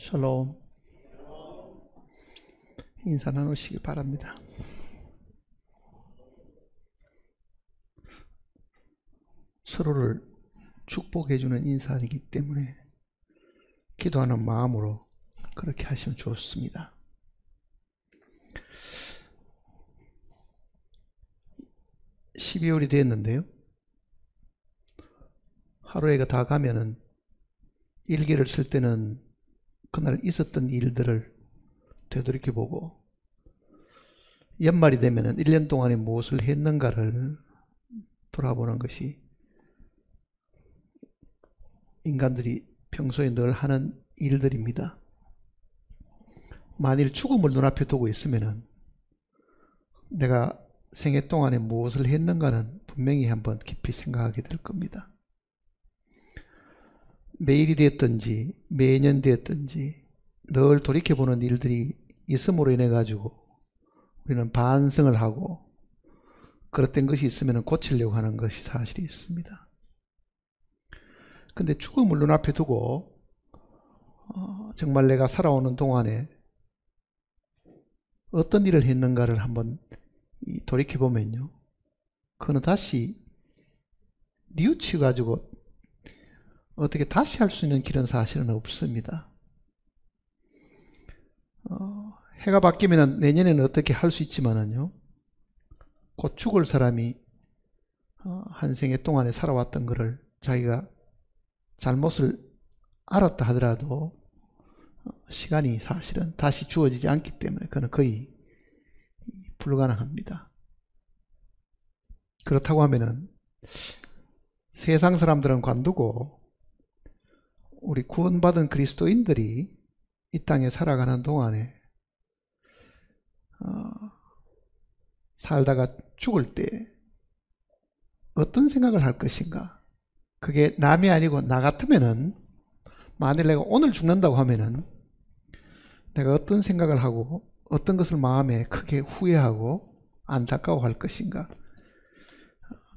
샬롬. 인사 나누시기 바랍니다. 서로를 축복해주는 인사이기 때문에 기도하는 마음으로 그렇게 하시면 좋습니다. (12월이) 됐는데요, 하루에가 다 가면은 일기를 쓸 때는 그날 있었던 일들을 되돌이켜보고, 연말이 되면은 1년 동안에 무엇을 했는가를 돌아보는 것이 인간들이 평소에 늘 하는 일들입니다. 만일 죽음을 눈앞에 두고 있으면은 내가 생애 동안에 무엇을 했는가는 분명히 한번 깊이 생각하게 될 겁니다. 매일이 되었든지 매년 되었든지 늘 돌이켜보는 일들이 있음으로 인해 가지고 우리는 반성을 하고, 그릇된 것이 있으면 고치려고 하는 것이 사실이 있습니다. 근데 죽음을 눈앞에 두고 정말 내가 살아오는 동안에 어떤 일을 했는가를 한번 돌이켜보면요, 그거는 다시 뉘우치가지고 어떻게 다시 할 수 있는 길은 사실은 없습니다. 해가 바뀌면 내년에는 어떻게 할 수 있지만은요, 곧 죽을 사람이 한 생애 동안에 살아왔던 것을 자기가 잘못을 알았다 하더라도 시간이 사실은 다시 주어지지 않기 때문에 그는 거의 불가능합니다. 그렇다고 하면은 세상 사람들은 관두고 우리 구원받은 그리스도인들이 이 땅에 살아가는 동안에 살다가 죽을 때 어떤 생각을 할 것인가? 그게 남이 아니고 나 같으면은, 만일 내가 오늘 죽는다고 하면은 내가 어떤 생각을 하고 어떤 것을 마음에 크게 후회하고 안타까워할 것인가?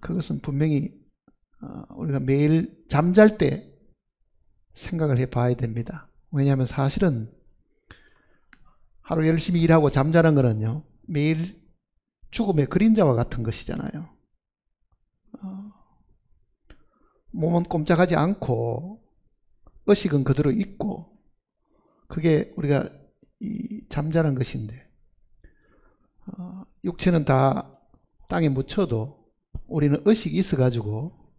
그것은 분명히 우리가 매일 잠잘 때 생각을 해 봐야 됩니다. 왜냐하면 사실은 하루 열심히 일하고 잠자는 거는요, 매일 죽음의 그림자와 같은 것이잖아요. 몸은 꼼짝하지 않고 의식은 그대로 있고, 그게 우리가 잠자는 것인데, 육체는 다 땅에 묻혀도 우리는 의식이 있어 가지고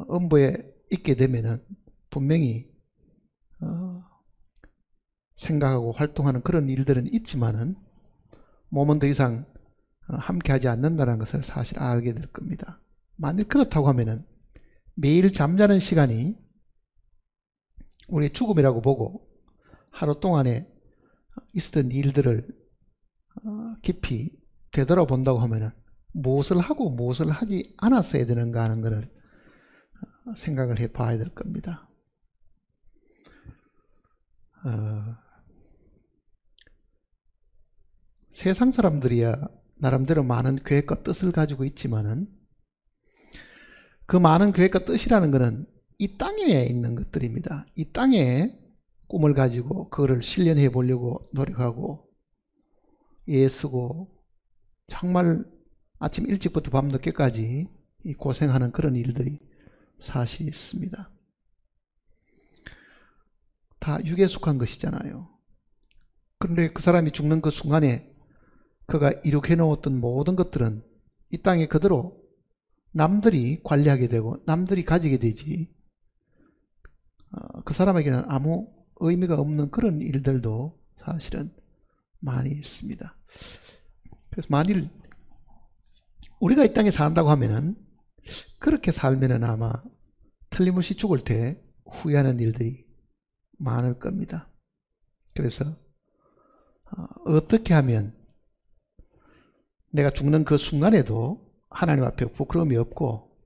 음부에 있게 되면은 분명히 생각하고 활동하는 그런 일들은 있지만은 몸은 더 이상 함께 하지 않는다는 것을 사실 알게 될 겁니다. 만일 그렇다고 하면은 매일 잠자는 시간이 우리의 죽음이라고 보고 하루 동안에 있었던 일들을 깊이 되돌아본다고 하면은 무엇을 하고 무엇을 하지 않았어야 되는가 하는 것을 생각을 해 봐야 될 겁니다. 세상 사람들이야 나름대로 많은 계획과 뜻을 가지고 있지만은, 그 많은 계획과 뜻이라는 것은 이 땅에 있는 것들입니다. 이 땅에 꿈을 가지고 그거를 실현해 보려고 노력하고 애쓰고 정말 아침 일찍부터 밤 늦게까지 고생하는 그런 일들이 사실이 있습니다. 다 육에 속한 것이잖아요. 그런데 그 사람이 죽는 그 순간에 그가 이룩해 놓았던 모든 것들은 이 땅에 그대로 남들이 관리하게 되고 남들이 가지게 되지, 그 사람에게는 아무 의미가 없는 그런 일들도 사실은 많이 있습니다. 그래서 만일 우리가 이 땅에 산다고 하면은 그렇게 살면은 아마 틀림없이 죽을 때 후회하는 일들이 많을 겁니다. 그래서 어떻게 하면 내가 죽는 그 순간에도 하나님 앞에 부끄러움이 없고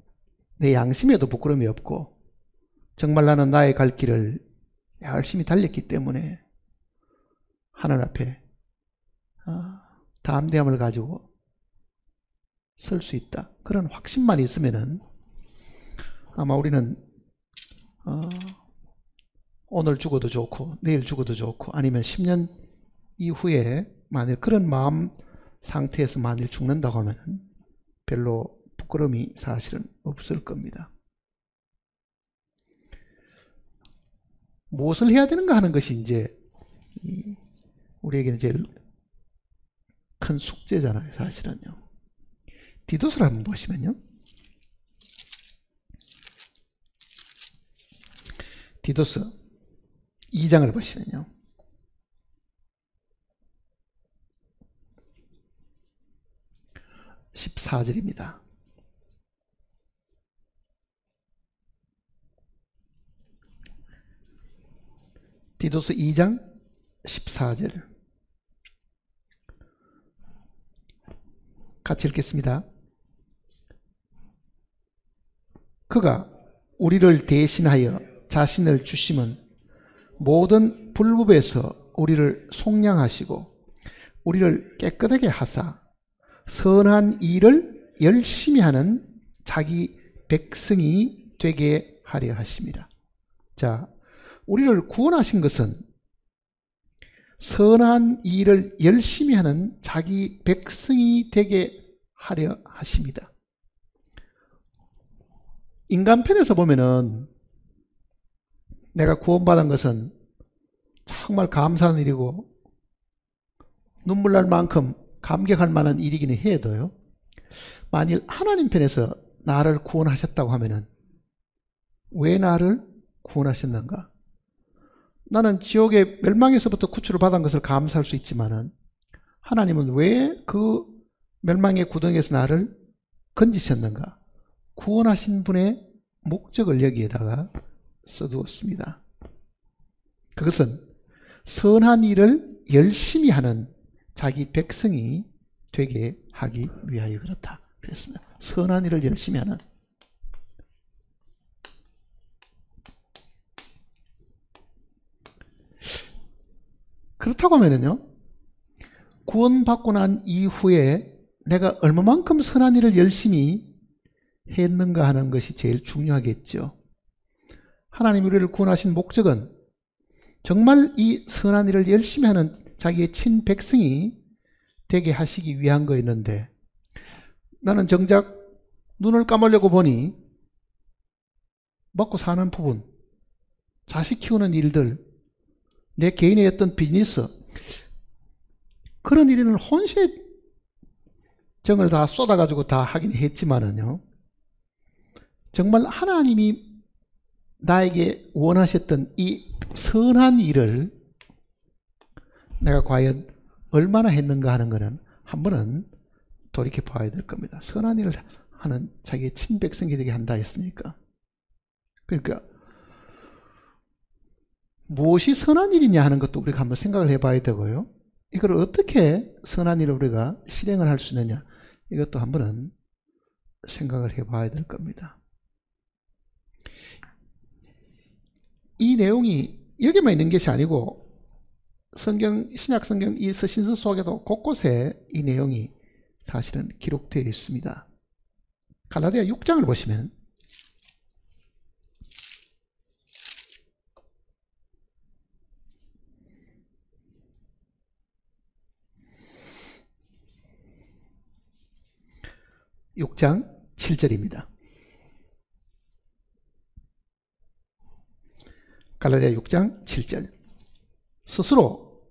내 양심에도 부끄러움이 없고, 정말 나는 나의 갈 길을 열심히 달렸기 때문에 하나님 앞에 담대함을 가지고 설 수 있다, 그런 확신만 있으면은 아마 우리는 오늘 죽어도 좋고 내일 죽어도 좋고 아니면 10년 이후에 만일 그런 마음 상태에서 만일 죽는다고 하면 별로 부끄러움이 사실은 없을 겁니다. 무엇을 해야 되는가 하는 것이 이제 우리에게는 제일 큰 숙제잖아요, 사실은요. 디도서를 한번 보시면요. 디도서 2장을 보시면요. (14절입니다) 디도서 2장 14절 같이 읽겠습니다. 그가 우리를 대신하여 자신을 주심은 모든 불법에서 우리를 속량하시고 우리를 깨끗하게 하사 선한 일을 열심히 하는 자기 백성이 되게 하려 하십니다. 자, 우리를 구원하신 것은 선한 일을 열심히 하는 자기 백성이 되게 하려 하십니다. 인간편에서 보면은 내가 구원받은 것은 정말 감사한 일이고 눈물 날 만큼 감격할 만한 일이기는 해도요, 만일 하나님 편에서 나를 구원하셨다고 하면은 왜 나를 구원하셨는가? 나는 지옥의 멸망에서부터 구출을 받은 것을 감사할 수 있지만은 하나님은 왜 그 멸망의 구덩이에서 나를 건지셨는가? 구원하신 분의 목적을 여기에다가 써두었습니다. 그것은 선한 일을 열심히 하는 자기 백성이 되게 하기 위하여 그렇다 그랬습니다. 선한 일을 열심히 하는. 그렇다고 하면요, 구원받고 난 이후에 내가 얼마만큼 선한 일을 열심히 했는가 하는 것이 제일 중요하겠죠. 하나님 우리를 구원하신 목적은 정말 이 선한 일을 열심히 하는 자기의 친백성이 되게 하시기 위한 거였는데, 나는 정작 눈을 감으려고 보니 먹고 사는 부분, 자식 키우는 일들, 내 개인의 어떤 비즈니스, 그런 일에는 혼신의 정을 다 쏟아가지고 다 하긴 했지만은요, 정말 하나님이 나에게 원하셨던 이 선한 일을 내가 과연 얼마나 했는가 하는 것은 한 번은 돌이켜 봐야 될 겁니다. 선한 일을 하는 자기의 친백성이 되게 한다 했으니까. 그러니까 무엇이 선한 일이냐 하는 것도 우리가 한번 생각을 해봐야 되고요. 이걸 어떻게 선한 일을 우리가 실행을 할 수 있느냐, 이것도 한 번은 생각을 해봐야 될 겁니다. 이 내용이 여기만 있는 것이 아니고 성경, 신약성경 이 서신서 속에도 곳곳에 이 내용이 사실은 기록되어 있습니다. 갈라디아 6장을 보시면 (6장 7절입니다) 갈라디아 6장 7절 스스로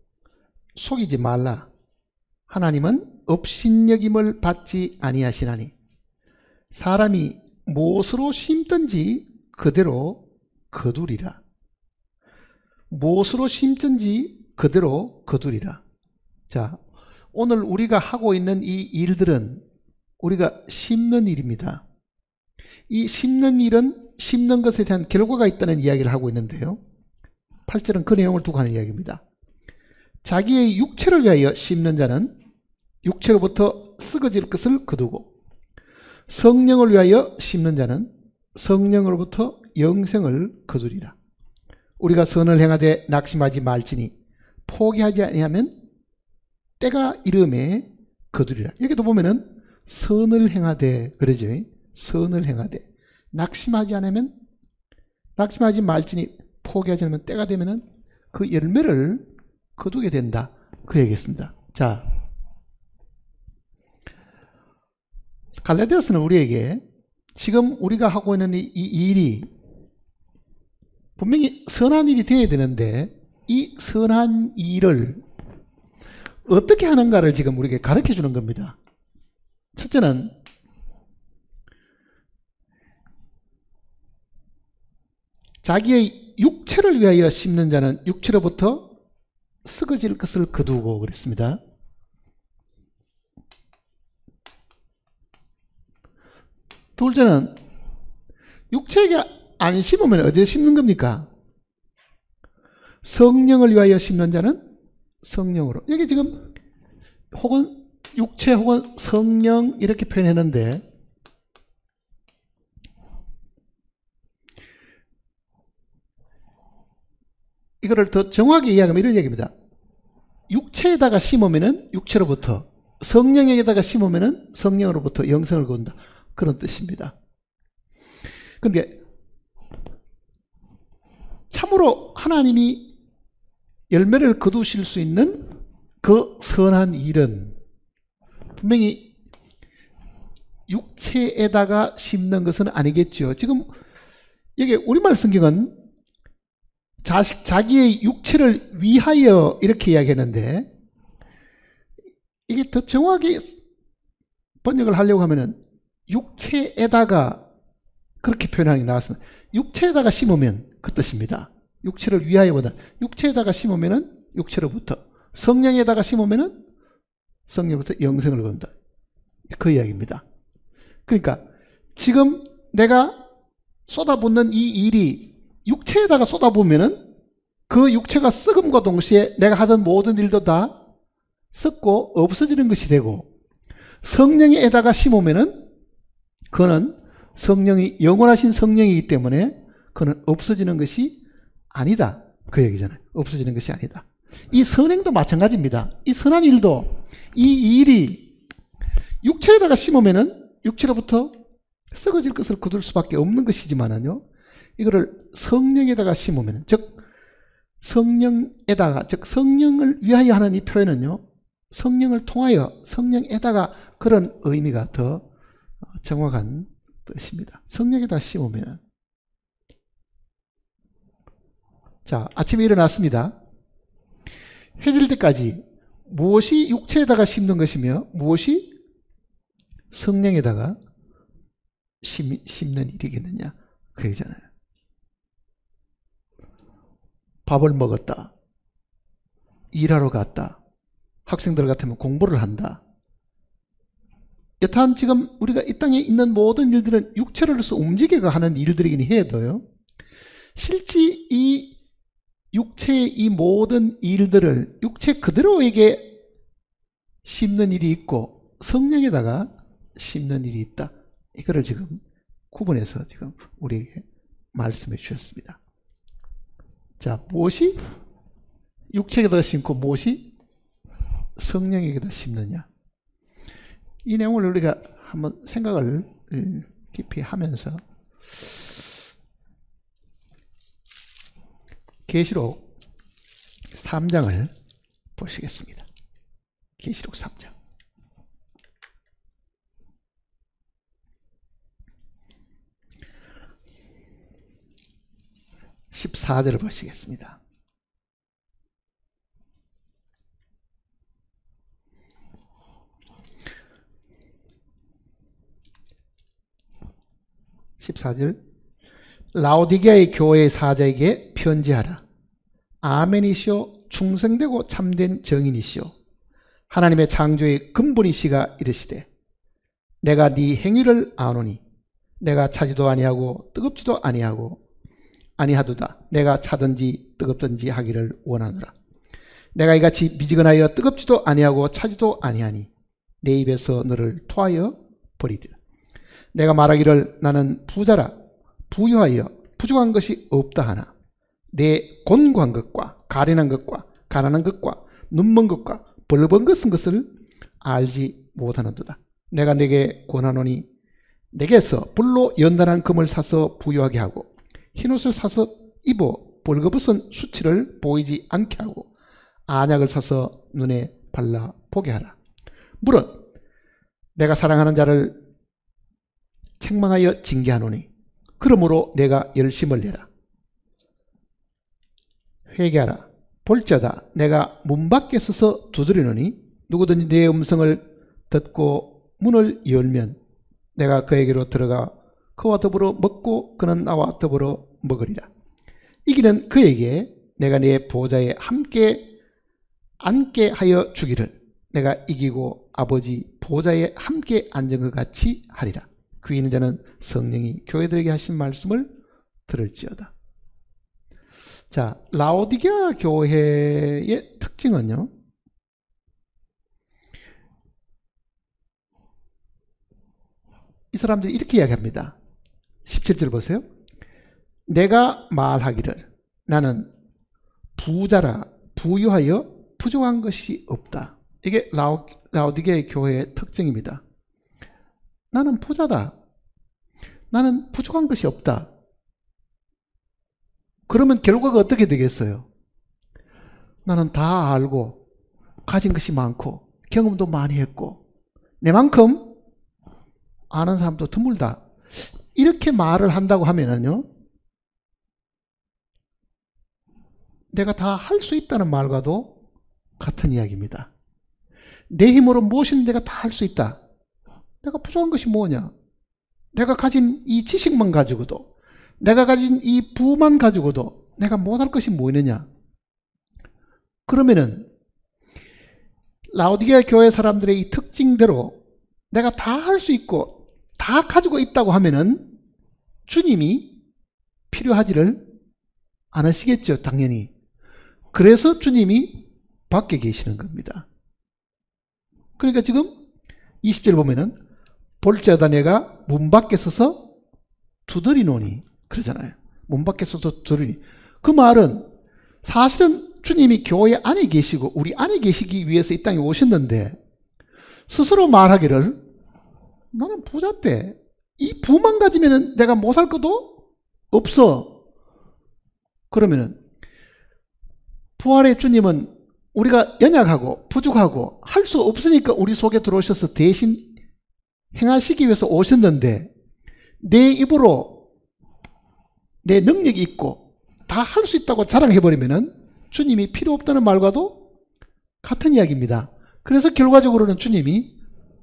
속이지 말라. 하나님은 업신여김을 받지 아니하시나니 사람이 무엇으로 심든지 그대로 거두리라. 무엇으로 심든지 그대로 거두리라. 자, 오늘 우리가 하고 있는 이 일들은 우리가 심는 일입니다. 이 심는 일은 심는 것에 대한 결과가 있다는 이야기를 하고 있는데요, 8절은 그 내용을 두고 하는 이야기입니다. 자기의 육체를 위하여 심는 자는 육체로부터 썩어질 것을 거두고 성령을 위하여 심는 자는 성령으로부터 영생을 거두리라. 우리가 선을 행하되 낙심하지 말지니 포기하지 아니하면 때가 이름에 거두리라. 여기도 보면은 선을 행하되 그러죠. 선을 행하되 낙심하지 않으면, 낙심하지 말지니 포기하지 않으면 때가 되면은 그 열매를 거두게 된다. 그 얘기였습니다. 자, 갈라디아서는 우리에게 지금 우리가 하고 있는 이 일이 분명히 선한 일이 되어야 되는데 이 선한 일을 어떻게 하는가를 지금 우리에게 가르쳐 주는 겁니다. 첫째는 자기의 육체를 위하여 심는 자는 육체로부터 썩어질 것을 거두고 그랬습니다. 둘째는 육체에게 안 심으면 어디에 심는 겁니까? 성령을 위하여 심는 자는 성령으로. 여기 지금 혹은 육체 혹은 성령 이렇게 표현했는데 이거를 더 정확하게 이야기하면 이런 얘기입니다. 육체에다가 심으면은 육체로부터, 성령에다가 심으면은 성령으로부터 영생을 거둔다. 그런 뜻입니다. 근데 참으로 하나님이 열매를 거두실 수 있는 그 선한 일은 분명히 육체에다가 심는 것은 아니겠죠. 지금 여기 우리말 성경은 자기의 육체를 위하여 이렇게 이야기했는데 이게 더 정확히 번역을 하려고 하면은 육체에다가 그렇게 표현하는 게 나왔습니다. 육체에다가 심으면 그 뜻입니다. 육체를 위하여보다 육체에다가 심으면은 육체로부터, 성령에다가 심으면은 성령부터 영생을 거둔다. 그 이야기입니다. 그러니까 지금 내가 쏟아붓는 이 일이 육체에다가 쏟아부으면은 그 육체가 썩음과 동시에 내가 하던 모든 일도 다 썩고 없어지는 것이 되고, 성령에다가 심으면은 그거는 성령이 영원하신 성령이기 때문에 그거는 없어지는 것이 아니다. 그 얘기잖아요. 없어지는 것이 아니다. 이 선행도 마찬가지입니다. 이 선한 일도 이 일이 육체에다가 심으면은 육체로부터 썩어질 것을 거둘 수밖에 없는 것이지만은요, 이거를 성령에다가 심으면, 즉 성령에다가, 즉 성령을 위하여 하는 이 표현은요, 성령을 통하여 성령에다가, 그런 의미가 더 정확한 뜻입니다. 성령에다 심으면. 자, 아침에 일어났습니다. 해질 때까지 무엇이 육체에다가 심는 것이며 무엇이 성령에다가 심는 일이겠느냐, 그 얘기잖아요. 밥을 먹었다, 일하러 갔다, 학생들 같으면 공부를 한다. 여탄 지금 우리가 이 땅에 있는 모든 일들은 육체로서 움직여가 하는 일들이긴 해도요, 실제 이 육체의 이 모든 일들을 육체 그대로에게 심는 일이 있고 성령에다가 심는 일이 있다. 이거를 지금 구분해서 지금 우리에게 말씀해 주셨습니다. 자, 무엇이 육체에다 심고 무엇이 성령에게다 심느냐, 이 내용을 우리가 한번 생각을 깊이 하면서 계시록 3장을 보시겠습니다. 계시록 3장. 14절을 보시겠습니다. 라오디게아의 교회의 사자에게 편지하라. 아멘이시오, 충성되고 참된 정인이시오, 하나님의 창조의 근본이시가 이르시되, 내가 네 행위를 아노니 내가 차지도 아니하고 뜨겁지도 아니하도다. 내가 차든지 뜨겁든지 하기를 원하노라. 내가 이같이 미지근하여 뜨겁지도 아니하고 차지도 아니하니 내 입에서 너를 토하여 버리리라. 내가 말하기를 나는 부자라, 부유하여 부족한 것이 없다 하나 내 곤고한 것과 가련한 것과 가난한 것과 눈먼 것과 벌번 것을 알지 못하는도다. 내가 내게 권하노니 내게서 불로 연단한 금을 사서 부유하게 하고 흰옷을 사서 입어 벌거벗은 수치를 보이지 않게 하고 안약을 사서 눈에 발라 보게 하라. 물은 내가 사랑하는 자를 책망하여 징계하노니 그러므로 내가 열심을 내라. 회개하라. 볼자다 내가 문 밖에 서서 두드리노니 누구든지 내 음성을 듣고 문을 열면 내가 그에게로 들어가 그와 더불어 먹고 그는 나와 더불어 먹으리라. 이기는 그에게 내가 내 보좌에 함께 앉게 하여 주기를 내가 이기고 아버지 보좌에 함께 앉은 것 같이 하리라. 귀 있는 자는 성령이 교회들에게 하신 말씀을 들을지어다. 자, 라오디게아 교회의 특징은요, 이 사람들이 이렇게 이야기합니다. 17절 보세요. 내가 말하기를 나는 부자라 부유하여 부족한 것이 없다. 이게 라오디게아 교회의 특징입니다. 나는 부자다. 나는 부족한 것이 없다. 그러면 결과가 어떻게 되겠어요? 나는 다 알고 가진 것이 많고 경험도 많이 했고 내만큼 아는 사람도 드물다. 이렇게 말을 한다고 하면은요, 내가 다 할 수 있다는 말과도 같은 이야기입니다. 내 힘으로 무엇이든 내가 다 할 수 있다. 내가 부족한 것이 뭐냐? 내가 가진 이 지식만 가지고도, 내가 가진 이 부만 가지고도 내가 못할 것이 뭐 있느냐? 그러면은 라오디게아 교회 사람들의 이 특징대로 내가 다 할 수 있고 다 가지고 있다고 하면은 주님이 필요하지를 않으시겠죠, 당연히. 그래서 주님이 밖에 계시는 겁니다. 그러니까 지금 20절 보면은 볼지어다 내가 문 밖에 서서 두드리노니 그러잖아요. 문 밖에 서서 두드리니. 그 말은 사실은 주님이 교회 안에 계시고 우리 안에 계시기 위해서 이 땅에 오셨는데 스스로 말하기를 나는 부자인데 이 부만 가지면은 내가 못할 것도 없어. 그러면은 부활의 주님은 우리가 연약하고 부족하고 할 수 없으니까 우리 속에 들어오셔서 대신 행하시기 위해서 오셨는데 내 입으로 내 능력이 있고 다 할 수 있다고 자랑해버리면은 주님이 필요 없다는 말과도 같은 이야기입니다. 그래서 결과적으로는 주님이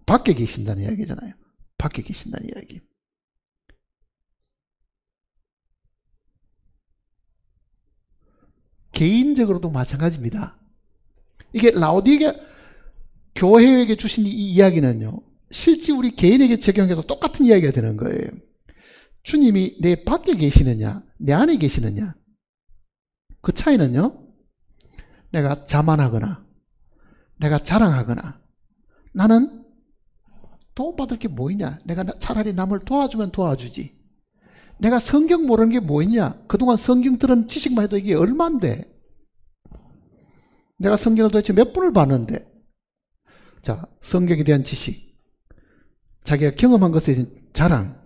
밖에 계신다는 이야기잖아요. 밖에 계신다는 이야기. 개인적으로도 마찬가지입니다. 이게 라오디게아 교회에게 주신 이 이야기는요, 실제 우리 개인에게 적용해도 똑같은 이야기가 되는 거예요. 주님이 내 밖에 계시느냐, 내 안에 계시느냐. 그 차이는요, 내가 자만하거나, 내가 자랑하거나, 나는 도움받을 게 뭐 있냐? 내가 차라리 남을 도와주면 도와주지. 내가 성경 모르는 게 뭐 있냐? 그동안 성경 들은 지식만 해도 이게 얼만데? 내가 성경을 도대체 몇 분을 봤는데? 자, 성경에 대한 지식, 자기가 경험한 것에 대한 자랑,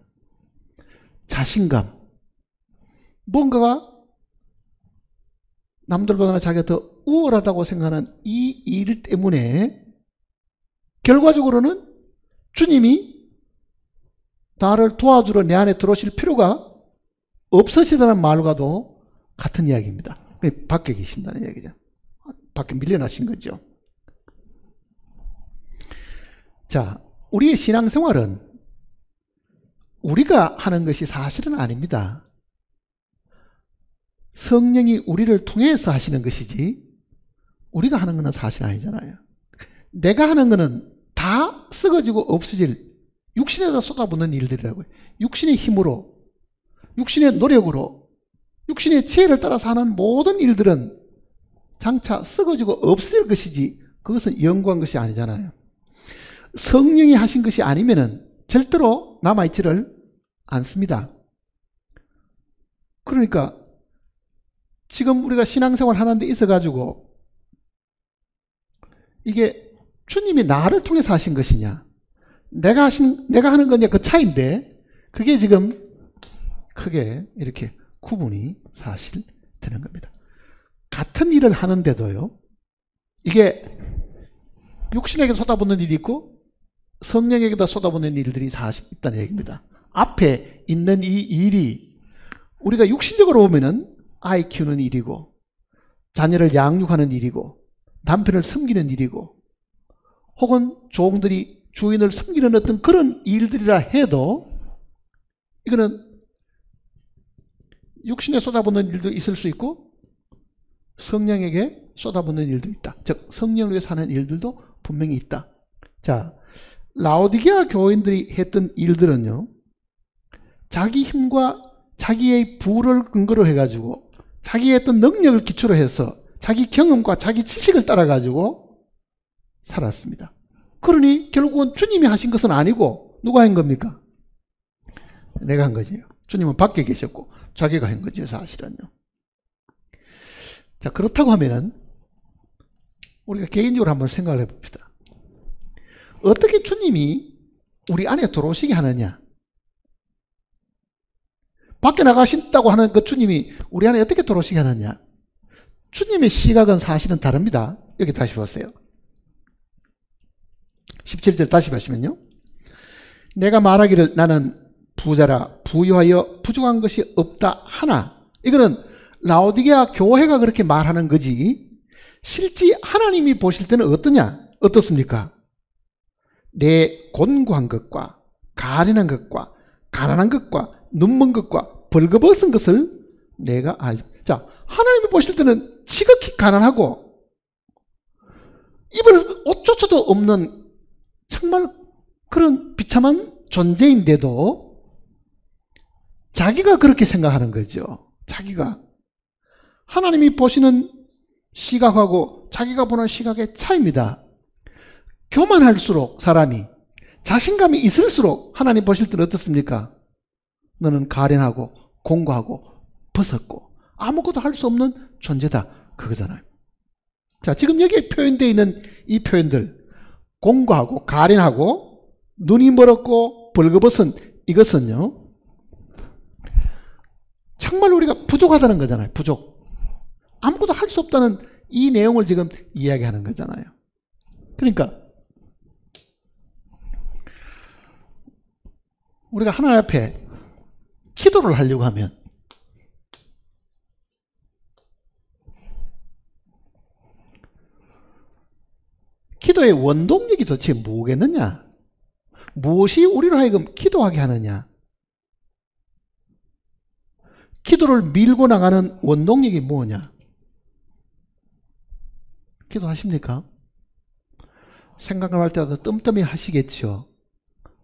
자신감, 뭔가가 남들보다 자기가 더 우월하다고 생각하는 이 일 때문에 결과적으로는 주님이 나를 도와주러 내 안에 들어오실 필요가 없으시다는 말과도 같은 이야기입니다. 밖에 계신다는 이야기죠. 밖에 밀려나신 거죠. 자, 우리의 신앙생활은 우리가 하는 것이 사실은 아닙니다. 성령이 우리를 통해서 하시는 것이지 우리가 하는 것은 사실 아니잖아요. 내가 하는 것은 다 썩어지고 없어질 육신에다 쏟아붓는 일들이라고요. 육신의 힘으로, 육신의 노력으로, 육신의 지혜를 따라서 하는 모든 일들은 장차 썩어지고 없어질 것이지 그것은 영구한 것이 아니잖아요. 성령이 하신 것이 아니면은 절대로 남아있지를 않습니다. 그러니까 지금 우리가 신앙생활 하는 데 있어가지고 이게 주님이 나를 통해서 하신 것이냐, 내가 하는 거냐, 그 차이인데 그게 지금 크게 이렇게 구분이 사실 되는 겁니다. 같은 일을 하는데도요, 이게 육신에게 쏟아붓는 일이 있고 성령에게다 쏟아붓는 일들이 사실 있다는 얘기입니다. 앞에 있는 이 일이 우리가 육신적으로 보면은 아이 키우는 일이고, 자녀를 양육하는 일이고, 남편을 섬기는 일이고, 혹은 종들이 주인을 섬기는 어떤 그런 일들이라 해도 이거는 육신에 쏟아붓는 일도 있을 수 있고 성령에게 쏟아붓는 일도 있다. 즉 성령을 위해 사는 일들도 분명히 있다. 자, 라오디게아 교인들이 했던 일들은요, 자기 힘과 자기의 부를 근거로 해가지고 자기의 어떤 능력을 기초로 해서 자기 경험과 자기 지식을 따라 가지고 살았습니다. 그러니 결국은 주님이 하신 것은 아니고 누가 한 겁니까? 내가 한 거지요. 주님은 밖에 계셨고 자기가 한 거죠, 사실은요. 자, 그렇다고 하면은 우리가 개인적으로 한번 생각을 해봅시다. 어떻게 주님이 우리 안에 들어오시게 하느냐? 밖에 나가신다고 하는 그 주님이 우리 안에 어떻게 들어오시게 하느냐? 주님의 시각은 사실은 다릅니다. 여기 다시 보세요. 17절 다시 보시면요, 내가 말하기를 나는 부자라 부유하여 부족한 것이 없다 하나, 이거는 라오디게아 교회가 그렇게 말하는 거지 실제 하나님이 보실 때는 어떠냐? 어떻습니까? 내 곤고한 것과 가련한 것과 가난한 것과 눈먼 것과 벌거벗은 것을 내가 자, 하나님이 보실 때는 지극히 가난하고 입을 옷조차도 없는 정말 그런 비참한 존재인데도 자기가 그렇게 생각하는 거죠. 자기가. 하나님이 보시는 시각하고 자기가 보는 시각의 차이입니다. 교만할수록 사람이, 자신감이 있을수록 하나님 보실 때는 어떻습니까? 너는 가련하고 공고하고 벗었고 아무것도 할 수 없는 존재다, 그거잖아요. 자, 지금 여기에 표현되어 있는 이 표현들, 공고하고 가련하고 눈이 멀었고 벌거벗은, 이것은요 정말 우리가 부족하다는 거잖아요. 부족. 아무것도 할 수 없다는 이 내용을 지금 이야기하는 거잖아요. 그러니까 우리가 하나님 앞에 기도를 하려고 하면 기도의 원동력이 도대체 뭐겠느냐? 무엇이 우리로 하여금 기도하게 하느냐? 기도를 밀고 나가는 원동력이 뭐냐? 기도하십니까? 생각을 할 때마다 뜸뜸이 하시겠죠.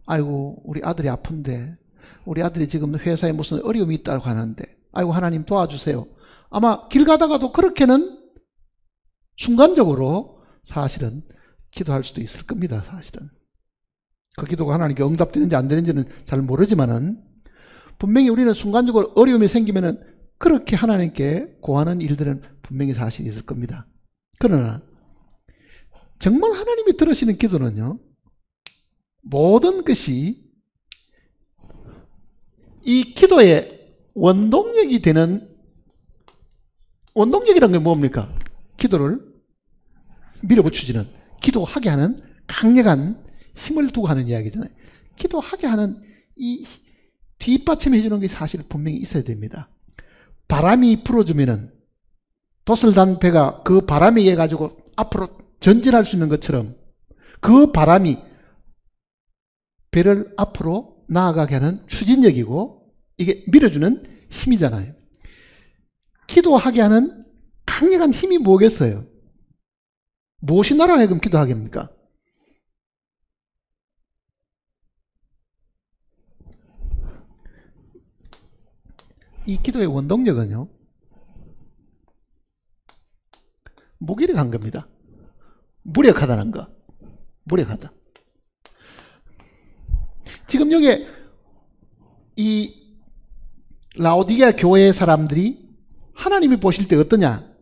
아이고, 우리 아들이 아픈데, 우리 아들이 지금 회사에 무슨 어려움이 있다고 하는데, 아이고, 하나님 도와주세요. 아마 길 가다가도 그렇게는 순간적으로 사실은 기도할 수도 있을 겁니다. 사실은 그 기도가 하나님께 응답되는지 안 되는지는 잘 모르지만은 분명히 우리는 순간적으로 어려움이 생기면은 그렇게 하나님께 고하는 일들은 분명히 사실 있을 겁니다. 그러나 정말 하나님이 들으시는 기도는요, 모든 것이 이 기도의 원동력이 되는, 원동력이라는 게 뭡니까? 기도를 밀어붙이지는, 기도하게 하는 강력한 힘을 두고 하는 이야기잖아요. 기도하게 하는 이 뒷받침해 주는 게 사실 분명히 있어야 됩니다. 바람이 불어주면은 돛을 단 배가 그 바람에 의해 가지고 앞으로 전진할 수 있는 것처럼 그 바람이 배를 앞으로 나아가게 하는 추진력이고 이게 밀어주는 힘이잖아요. 기도하게 하는 강력한 힘이 뭐겠어요? 무엇이 나라 하여금 기도하게 합니까? 이 기도의 원동력은요, 무기력한 겁니다. 무력하다는 거. 무력하다. 지금 여기에 이 라오디게아 교회의 사람들이 하나님이 보실 때 어떠냐?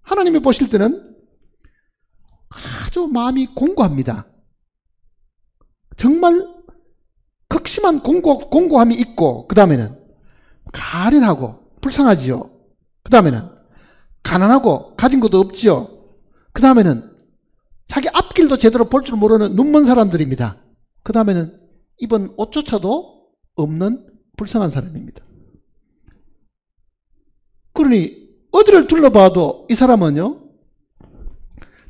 하나님이 보실 때는 아주 마음이 공고합니다. 정말 극심한 공고함이 있고, 그 다음에는 가련하고 불쌍하지요. 그 다음에는 가난하고 가진 것도 없지요. 그 다음에는 자기 앞길도 제대로 볼 줄 모르는 눈먼 사람들입니다. 그 다음에는 입은 옷조차도 없는 불쌍한 사람입니다. 그러니 어디를 둘러봐도 이 사람은요,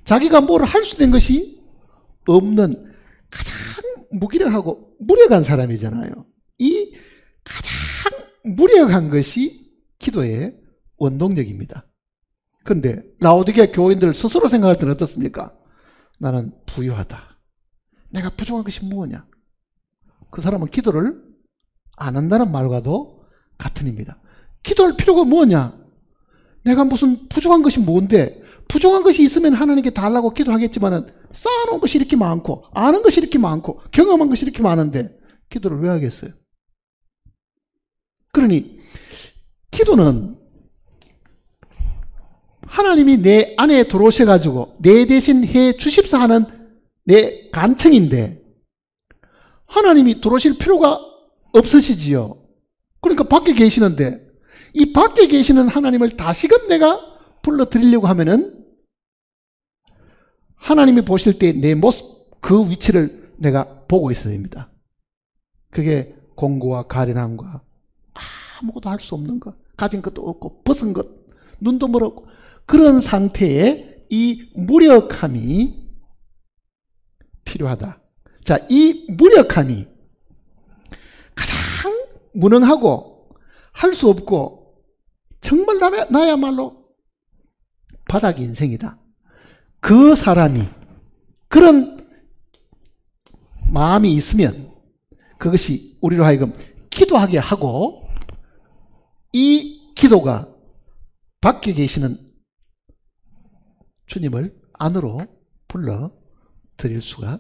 자기가 뭘 할 수 있는 것이 없는 가장 무기력하고 무력한 사람이잖아요. 이 가장 무력한 것이 기도의 원동력입니다. 그런데 라오디게아 교인들 스스로 생각할 때는 어떻습니까? 나는 부유하다. 내가 부족한 것이 뭐냐? 그 사람은 기도를 안 한다는 말과도 같은 입니다. 기도할 필요가 뭐냐? 내가 무슨 부족한 것이 뭔데? 부족한 것이 있으면 하나님께 달라고 기도하겠지만은 쌓아놓은 것이 이렇게 많고 아는 것이 이렇게 많고 경험한 것이 이렇게 많은데 기도를 왜 하겠어요? 그러니 기도는 하나님이 내 안에 들어오셔가지고 내 대신 해 주십사 하는 내 간청인데 하나님이 들어오실 필요가 없으시지요. 그러니까 밖에 계시는데 이 밖에 계시는 하나님을 다시금 내가 불러드리려고 하면은 하나님이 보실 때 내 모습, 그 위치를 내가 보고 있어야 됩니다. 그게 공고와 가련함과 아무것도 할 수 없는 것, 가진 것도 없고 벗은 것, 눈도 멀었고 그런 상태에 이 무력함이 필요하다. 자, 이 무력함이 가장 무능하고 할 수 없고 정말 나야말로 바닥 인생이다. 그 사람이 그런 마음이 있으면 그것이 우리로 하여금 기도하게 하고 이 기도가 밖에 계시는 주님을 안으로 불러 드릴 수가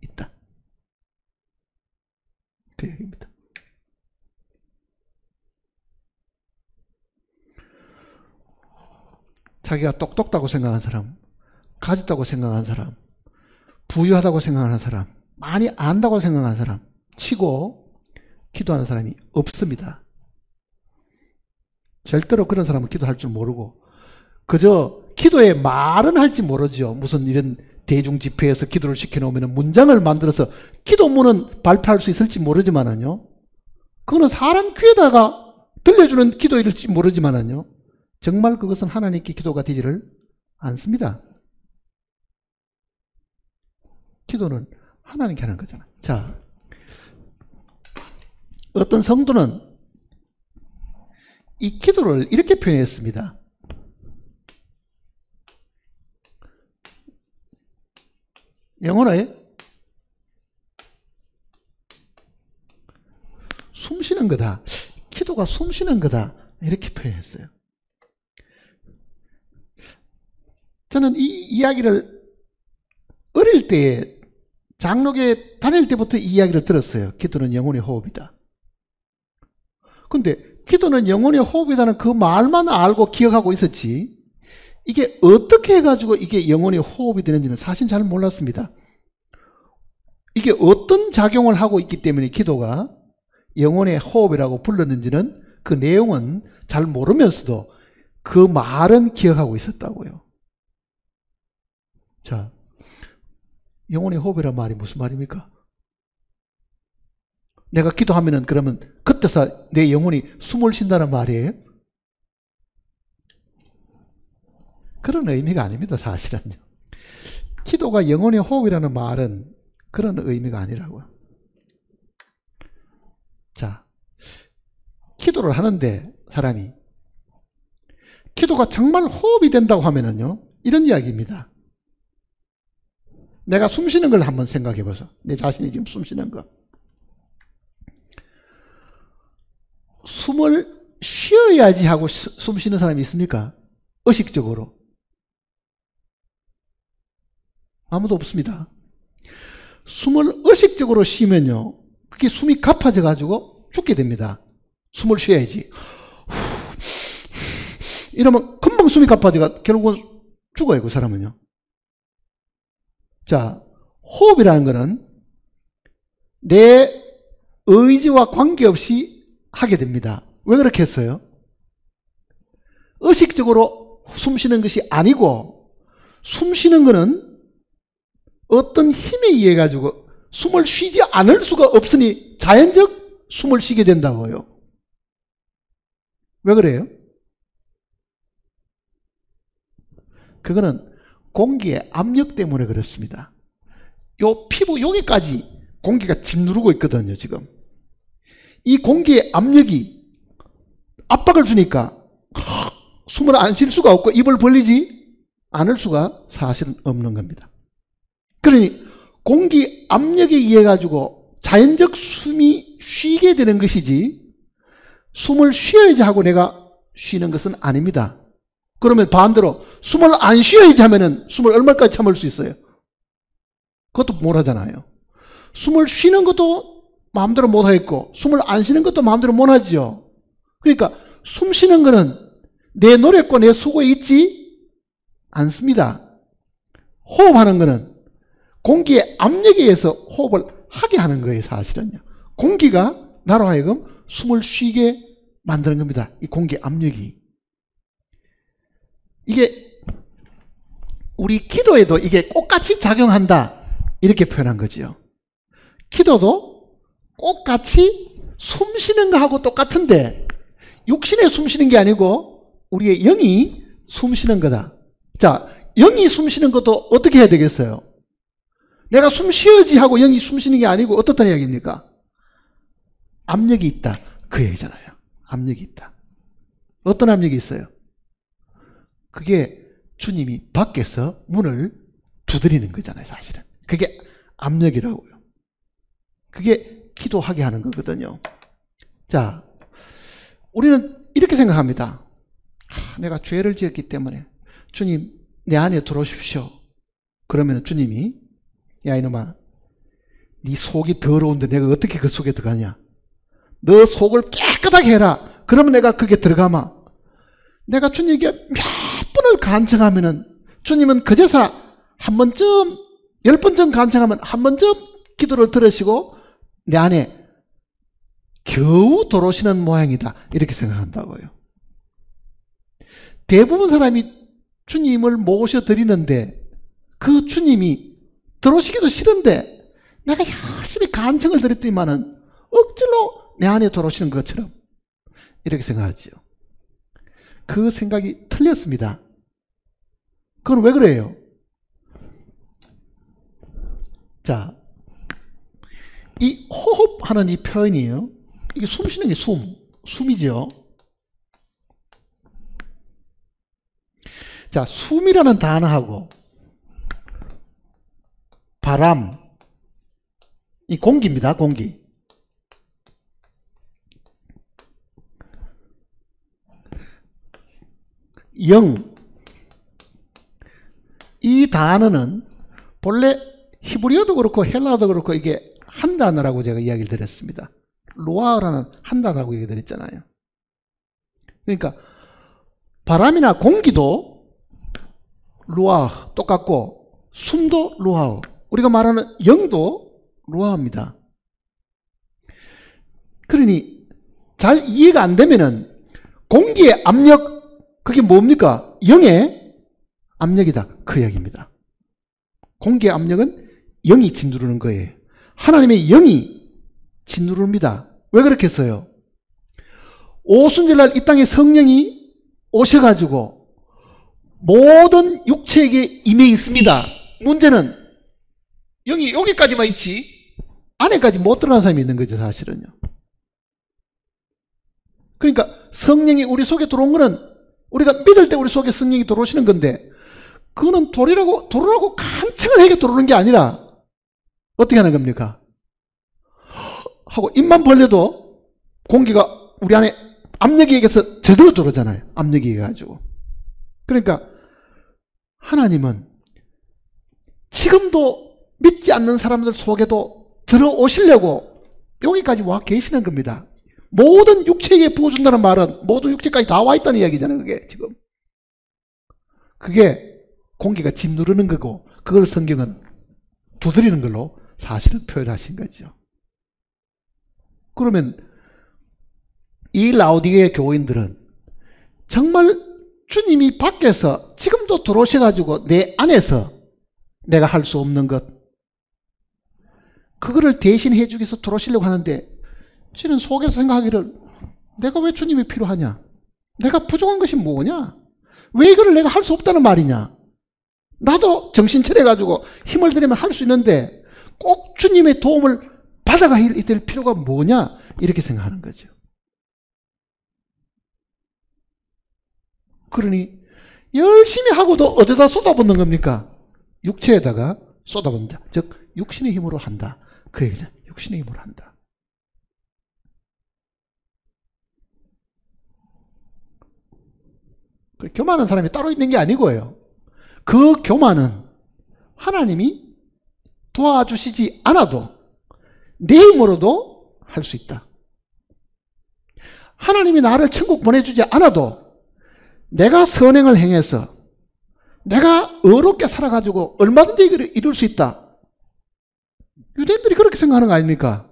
있다. 그 얘기입니다. 자기가 똑똑하다고 생각하는 사람, 가졌다고 생각하는 사람, 부유하다고 생각하는 사람, 많이 안다고 생각하는 사람 치고 기도하는 사람이 없습니다. 절대로 그런 사람은 기도할 줄 모르고 그저 기도의 말은 할지 모르죠. 무슨 이런 대중 집회에서 기도를 시켜놓으면 문장을 만들어서 기도문은 발표할 수 있을지 모르지만은요, 그거는 사람 귀에다가 들려주는 기도일지 모르지만은요, 정말 그것은 하나님께 기도가 되지를 않습니다. 기도는 하나님께 하는 거잖아요. 자, 어떤 성도는 이 기도를 이렇게 표현했습니다. 영어로에 숨 쉬는 거다. 기도가 숨 쉬는 거다. 이렇게 표현했어요. 저는 이 이야기를 어릴 때 장로교에 다닐 때부터 이 이야기를 들었어요. 기도는 영혼의 호흡이다. 근데 기도는 영혼의 호흡이라는 그 말만 알고 기억하고 있었지 이게 어떻게 해가지고 이게 영혼의 호흡이 되는지는 사실 잘 몰랐습니다. 이게 어떤 작용을 하고 있기 때문에 기도가 영혼의 호흡이라고 불렀는지는 그 내용은 잘 모르면서도 그 말은 기억하고 있었다고요. 자, 영혼의 호흡이란 말이 무슨 말입니까? 내가 기도하면은 그러면 그때서 내 영혼이 숨을 쉰다는 말이에요? 그런 의미가 아닙니다, 사실은요. 기도가 영혼의 호흡이라는 말은 그런 의미가 아니라고요. 자, 기도를 하는데 사람이 기도가 정말 호흡이 된다고 하면은요, 이런 이야기입니다. 내가 숨 쉬는 걸 한번 생각해 보세요. 내 자신이 지금 숨 쉬는 거. 숨을 쉬어야지 하고 숨 쉬는 사람이 있습니까? 의식적으로. 아무도 없습니다. 숨을 의식적으로 쉬면요, 그게 숨이 가파져 가지고 죽게 됩니다. 숨을 쉬어야지. 이러면 금방 숨이 가파져가 결국은 죽어요, 그 사람은요. 자, 호흡이라는 것은 내 의지와 관계없이 하게 됩니다. 왜 그렇게 했어요? 의식적으로 숨 쉬는 것이 아니고, 숨 쉬는 것은 어떤 힘에 의해 가지고 숨을 쉬지 않을 수가 없으니 자연적 숨을 쉬게 된다고요. 왜 그래요? 그거는 공기의 압력 때문에 그렇습니다. 요 피부 여기까지 공기가 짓누르고 있거든요, 지금. 이 공기의 압력이 압박을 주니까 숨을 안 쉴 수가 없고 입을 벌리지 않을 수가 사실은 없는 겁니다. 그러니 공기 압력에 의해 가지고 자연적 숨이 쉬게 되는 것이지 숨을 쉬어야지 하고 내가 쉬는 것은 아닙니다. 그러면 반대로 숨을 안 쉬어야지 하면은 숨을 얼마까지 참을 수 있어요? 그것도 못 하잖아요. 숨을 쉬는 것도 마음대로 못 하겠고 숨을 안 쉬는 것도 마음대로 못 하죠. 그러니까 숨 쉬는 거는 내 노력과 내 수고에 있지 않습니다. 호흡하는 거는 공기의 압력에 의해서 호흡을 하게 하는 거예요, 사실은요. 공기가 나로 하여금 숨을 쉬게 만드는 겁니다. 이 공기 압력이. 이게 우리 기도에도 이게 똑같이 작용한다, 이렇게 표현한 거죠. 기도도 똑같이 숨 쉬는 거하고 똑같은데 육신에 숨 쉬는 게 아니고 우리의 영이 숨 쉬는 거다. 자, 영이 숨 쉬는 것도 어떻게 해야 되겠어요? 내가 숨 쉬어야지 하고 영이 숨 쉬는 게 아니고 어떻다는 이야기입니까? 압력이 있다, 그 얘기잖아요. 압력이 있다. 어떤 압력이 있어요? 그게 주님이 밖에서 문을 두드리는 거잖아요, 사실은. 그게 압력이라고요. 그게 기도하게 하는 거거든요. 자, 우리는 이렇게 생각합니다. 내가 죄를 지었기 때문에 주님 내 안에 들어오십시오. 그러면 주님이 야 이놈아, 네 속이 더러운데 내가 어떻게 그 속에 들어가냐? 너 속을 깨끗하게 해라. 그러면 내가 그게 들어가마. 내가 주님에게 몇 번을 간청하면은 주님은 그제서 한 번쯤, 10번쯤 간청하면 한 번쯤 기도를 들으시고 내 안에 겨우 들어오시는 모양이다, 이렇게 생각한다고요. 대부분 사람이 주님을 모셔드리는데 그 주님이 들어오시기도 싫은데 내가 열심히 간청을 드렸더니만은 억지로 내 안에 들어오시는 것처럼 이렇게 생각하지요. 그 생각이 틀렸습니다. 그건 왜 그래요? 자, 이 호흡하는 이 표현이에요. 이게 숨 쉬는 게 숨이죠. 자, 숨이라는 단어하고 바람, 이 공기입니다, 공기. 영, 이 단어는 본래 히브리어도 그렇고 헬라어도 그렇고 이게 한 단어라고 제가 이야기를 드렸습니다. 루아라는 한 단어라고 얘기 드렸잖아요. 그러니까 바람이나 공기도 루아 똑같고 숨도 루아, 우리가 말하는 영도 루아입니다. 그러니 잘 이해가 안 되면은 공기의 압력, 그게 뭡니까? 영의 압력이다, 그 이야기입니다. 공기의 압력은 영이 짓누르는 거예요. 하나님의 영이 짓누릅니다. 왜 그렇게 했어요? 오순절날 이 땅에 성령이 오셔가지고 모든 육체에게 임해 있습니다. 문제는 영이 여기까지만 있지 안에까지 못 들어간 사람이 있는 거죠, 사실은요. 그러니까 성령이 우리 속에 들어온 거는 우리가 믿을 때 우리 속에 성령이 들어오시는 건데 그거는 들어오라고 간청을 해게 들어오는 게 아니라 어떻게 하는 겁니까? 하고 입만 벌려도 공기가 우리 안에 압력에 의해서 제대로 들어오잖아요. 압력에 의해 가지고. 그러니까 하나님은 지금도 믿지 않는 사람들 속에도 들어오시려고 여기까지 와 계시는 겁니다. 모든 육체에게 부어준다는 말은 모든 육체까지 다 와 있다는 이야기잖아요. 그게 지금. 그게 공기가 짓누르는 거고 그걸 성경은 두드리는 걸로 사실은 표현하신 거죠. 그러면 이 라오디게 교인들은 정말 주님이 밖에서 지금도 들어오셔가지고 내 안에서 내가 할 수 없는 것, 그거를 대신해 주기 위해서 들어오시려고 하는데, 저는 속에서 생각하기를, 내가 왜 주님이 필요하냐? 내가 부족한 것이 뭐냐? 왜 이거를 내가 할 수 없다는 말이냐? 나도 정신 차려가지고 힘을 들이면 할 수 있는데 꼭 주님의 도움을 받아가야 될 필요가 뭐냐? 이렇게 생각하는 거죠. 그러니 열심히 하고도 어디다 쏟아붓는 겁니까? 육체에다가 쏟아붓는다. 즉 육신의 힘으로 한다. 그 얘기죠. 육신의 힘으로 한다. 교만한 사람이 따로 있는 게 아니고요. 그 교만은 하나님이 도와주시지 않아도 내 힘으로도 할 수 있다. 하나님이 나를 천국 보내주지 않아도 내가 선행을 행해서 내가 의롭게 살아가지고 얼마든지 이걸 이룰 수 있다. 유대인들이 그렇게 생각하는 거 아닙니까?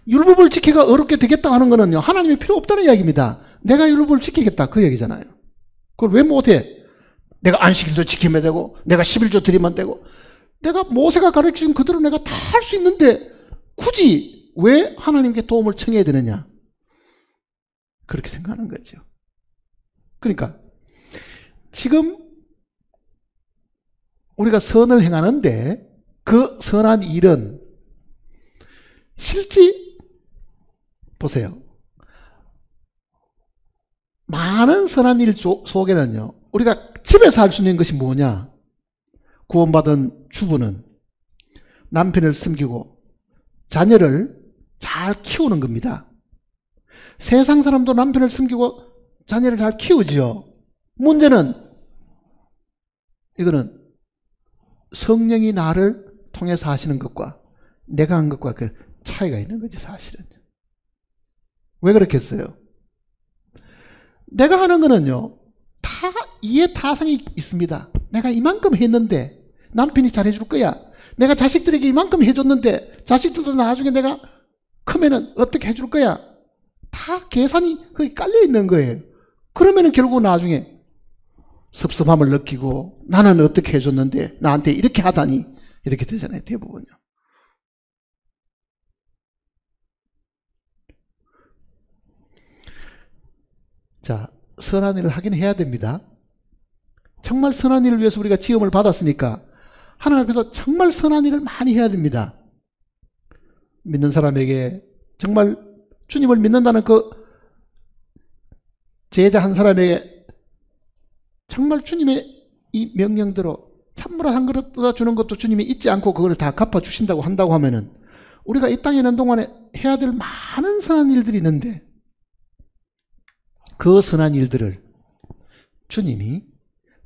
율법을 지켜가 의롭게 되겠다 하는 거는요, 하나님이 필요 없다는 이야기입니다. 내가 율법을 지키겠다 그 얘기잖아요. 그걸 왜 못해? 내가 안식일도 지키면 되고 내가 11조 드리면 되고 내가 모세가 가르친 그대로 내가 다 할 수 있는데 굳이 왜 하나님께 도움을 청해야 되느냐? 그렇게 생각하는 거죠. 그러니까 지금 우리가 선을 행하는데 그 선한 일은 실제 보세요. 많은 선한 일 속에는요, 우리가 집에서 할 수 있는 것이 뭐냐? 구원받은 주부는 남편을 섬기고 자녀를 잘 키우는 겁니다. 세상 사람도 남편을 섬기고 자녀를 잘 키우지요. 문제는 이거는 성령이 나를 통해서 하시는 것과 내가 한 것과 그 차이가 있는 거지 사실은. 왜 그렇겠어요? 내가 하는 거는요, 다 이해타산이 있습니다. 내가 이만큼 했는데 남편이 잘해줄 거야. 내가 자식들에게 이만큼 해줬는데 자식들도 나중에 내가 크면은 어떻게 해줄 거야. 다 계산이 거기 깔려 있는 거예요. 그러면은 결국 나중에 섭섭함을 느끼고 나는 어떻게 해줬는데 나한테 이렇게 하다니 이렇게 되잖아요. 대부분요. 자, 선한 일을 하긴 해야 됩니다. 정말 선한 일을 위해서 우리가 지음을 받았으니까 하나님 앞에서 정말 선한 일을 많이 해야 됩니다. 믿는 사람에게 정말 주님을 믿는다는 그 제자 한 사람에게 정말 주님의 이 명령대로 찬물 한 그릇 떠다 주는 것도 주님이 잊지 않고 그걸 다 갚아주신다고 한다고 하면은 우리가 이 땅에 있는 동안에 해야 될 많은 선한 일들이 있는데 그 선한 일들을 주님이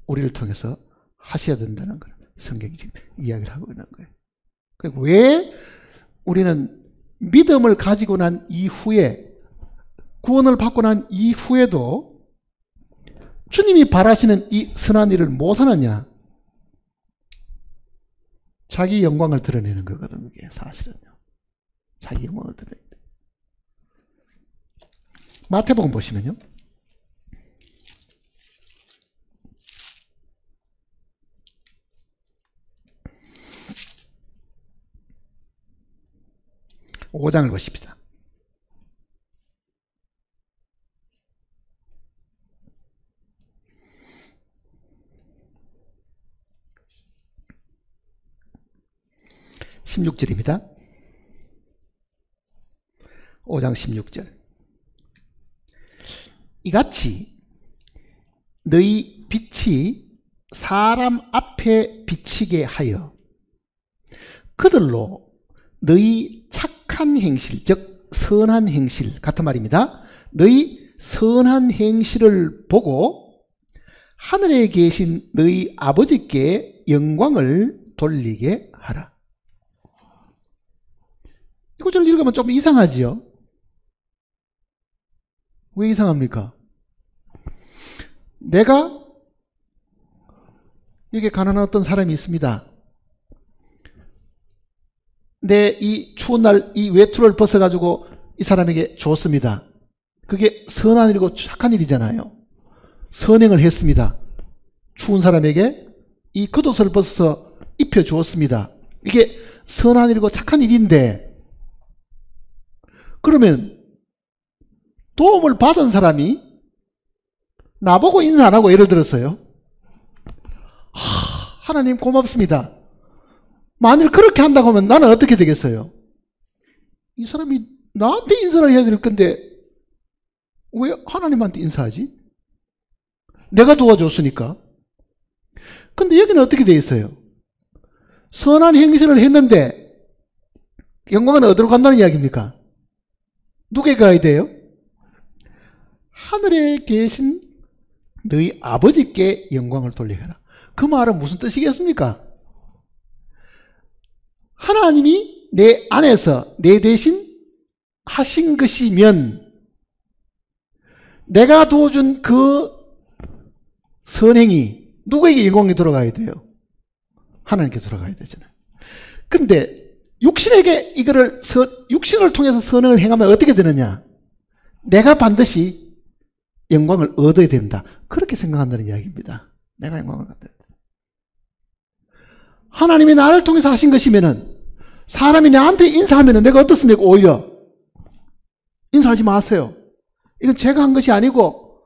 우리를 통해서 하셔야 된다는 걸 성경이 지금 이야기를 하고 있는 거예요. 그러니까 왜 우리는 믿음을 가지고 난 이후에 구원을 받고 난 이후에도 주님이 바라시는 이 선한 일을 못하느냐? 자기 영광을 드러내는 거거든요. 그게 사실은요. 자기 영광을 드러내는 거예요. 마태복음 보시면요. 오 장을 보십시다. (16절입니다) 5장 16절. 이같이 너희 빛이 사람 앞에 비치게 하여 그들로 너희 착한 행실, 즉 선한 행실 같은 말입니다. 너희 선한 행실을 보고 하늘에 계신 너희 아버지께 영광을 돌리게 하라. 이 구절을 읽으면 좀 이상하지요? 왜 이상합니까? 내가 여기 가난한 어떤 사람이 있습니다. 내 이 추운 날 이 외투를 벗어가지고 이 사람에게 줬습니다. 그게 선한 일이고 착한 일이잖아요. 선행을 했습니다. 추운 사람에게 이 겉옷을 벗어서 입혀주었습니다. 이게 선한 일이고 착한 일인데, 그러면 도움을 받은 사람이 나보고 인사 안 하고 예를 들었어요. 하나님 고맙습니다. 만일 그렇게 한다고 하면 나는 어떻게 되겠어요? 이 사람이 나한테 인사를 해야 될 건데 왜 하나님한테 인사하지? 내가 도와줬으니까. 근데 여기는 어떻게 돼 있어요? 선한 행실을 했는데 영광은 어디로 간다는 이야기입니까? 누구에게 가야 돼요? 하늘에 계신 너희 아버지께 영광을 돌리라. 그 말은 무슨 뜻이겠습니까? 하나님이 내 안에서 내 대신 하신 것이면 내가 도와준 그 선행이 누구에게 영광이 돌아가야 돼요? 하나님께 돌아가야 되잖아요. 근데 육신에게 육신을 통해서 선행을 행하면 어떻게 되느냐? 내가 반드시 영광을 얻어야 된다. 그렇게 생각한다는 이야기입니다. 내가 영광을 얻어야 된다. 하나님이 나를 통해서 하신 것이면은 사람이 나한테 인사하면은 내가 어떻습니까? 오히려 인사하지 마세요. 이건 제가 한 것이 아니고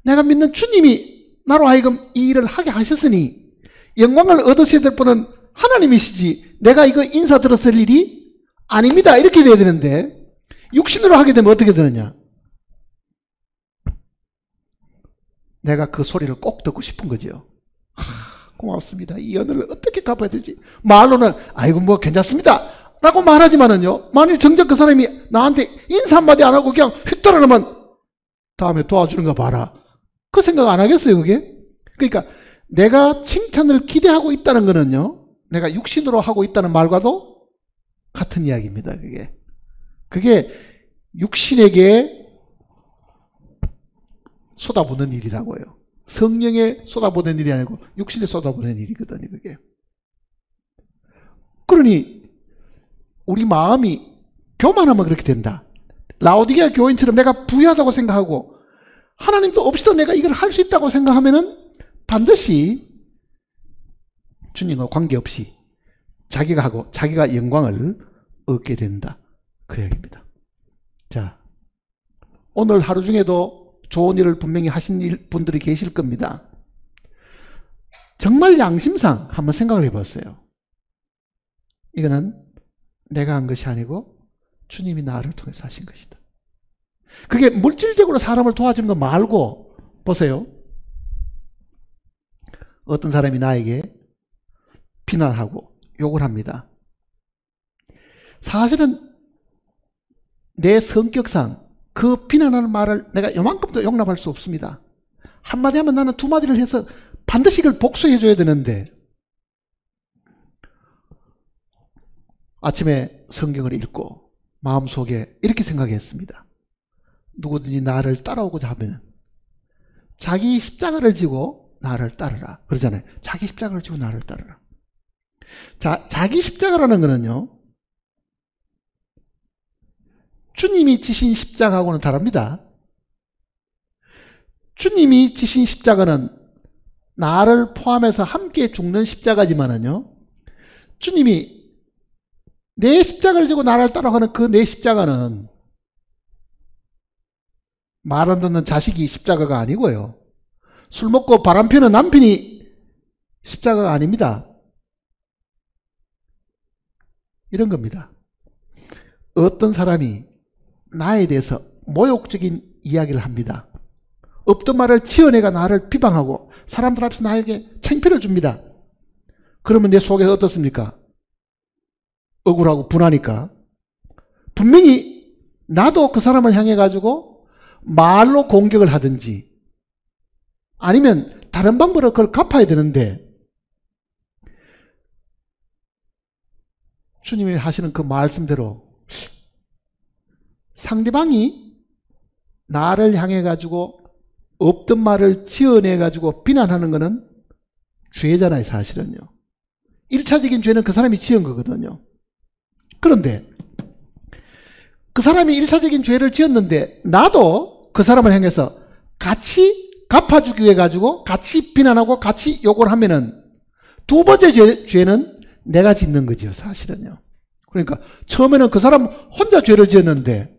내가 믿는 주님이 나로 하여금 이 일을 하게 하셨으니 영광을 얻으셔야 될 분은 하나님이시지 내가 이거 인사 들었을 일이 아닙니다. 이렇게 돼야 되는데 육신으로 하게 되면 어떻게 되느냐? 내가 그 소리를 꼭 듣고 싶은 거죠. 고맙습니다. 이 연을 어떻게 갚아야 될지. 말로는 아이고 뭐 괜찮습니다 라고 말하지만은요, 만일 정작 그 사람이 나한테 인사 한마디 안 하고 그냥 휙 떨어놓으면 다음에 도와주는 거 봐라, 그 생각 안 하겠어요 그게? 그러니까 내가 칭찬을 기대하고 있다는 거는요, 내가 육신으로 하고 있다는 말과도 같은 이야기입니다. 그게 육신에게 쏟아부는 일이라고요. 성령에 쏟아부는 일이 아니고 육신에 쏟아부는 일이거든요 그게. 그러니 우리 마음이 교만하면 그렇게 된다. 라오디게아 교인처럼 내가 부유하다고 생각하고 하나님도 없이도 내가 이걸 할 수 있다고 생각하면은 반드시 주님과 관계없이 자기가 하고 자기가 영광을 얻게 된다. 그 이야기입니다. 자, 오늘 하루 중에도 좋은 일을 분명히 하신 분들이 계실 겁니다. 정말 양심상 한번 생각을 해봤어요. 이거는 내가 한 것이 아니고 주님이 나를 통해서 하신 것이다. 그게 물질적으로 사람을 도와주는 거 말고 보세요. 어떤 사람이 나에게 비난하고 욕을 합니다. 사실은 내 성격상 그 비난하는 말을 내가 요만큼도 용납할 수 없습니다. 한마디 하면 나는 두 마디를 해서 반드시 이걸 복수해 줘야 되는데, 아침에 성경을 읽고 마음속에 이렇게 생각했습니다. 누구든지 나를 따라오고자 하면 자기 십자가를 지고 나를 따르라 그러잖아요. 자기 십자가를 지고 나를 따르라. 자, 자기 십자가라는 거는요, 주님이 지신 십자가하고는 다릅니다. 주님이 지신 십자가는 나를 포함해서 함께 죽는 십자가지만은요, 주님이 내 십자가를 지고 나를 따라가는 그 내 십자가는 말 안 듣는 자식이 십자가가 아니고요, 술 먹고 바람 피는 남편이 십자가가 아닙니다. 이런 겁니다. 어떤 사람이 나에 대해서 모욕적인 이야기를 합니다. 없던 말을 지어내가 나를 비방하고 사람들 앞에서 나에게 창피를 줍니다. 그러면 내 속에서 어떻습니까? 억울하고 분하니까 분명히 나도 그 사람을 향해 가지고 말로 공격을 하든지 아니면 다른 방법으로 그걸 갚아야 되는데, 주님이 하시는 그 말씀대로 상대방이 나를 향해 가지고 없던 말을 지어내 가지고 비난하는 것은 죄잖아요. 사실은요, 1차적인 죄는 그 사람이 지은 거거든요. 그런데 그 사람이 1차적인 죄를 지었는데 나도 그 사람을 향해서 같이 갚아주기 위해 가지고 같이 비난하고 같이 욕을 하면은 두 번째 죄는 내가 짓는 거지요, 사실은요. 그러니까 처음에는 그 사람 혼자 죄를 지었는데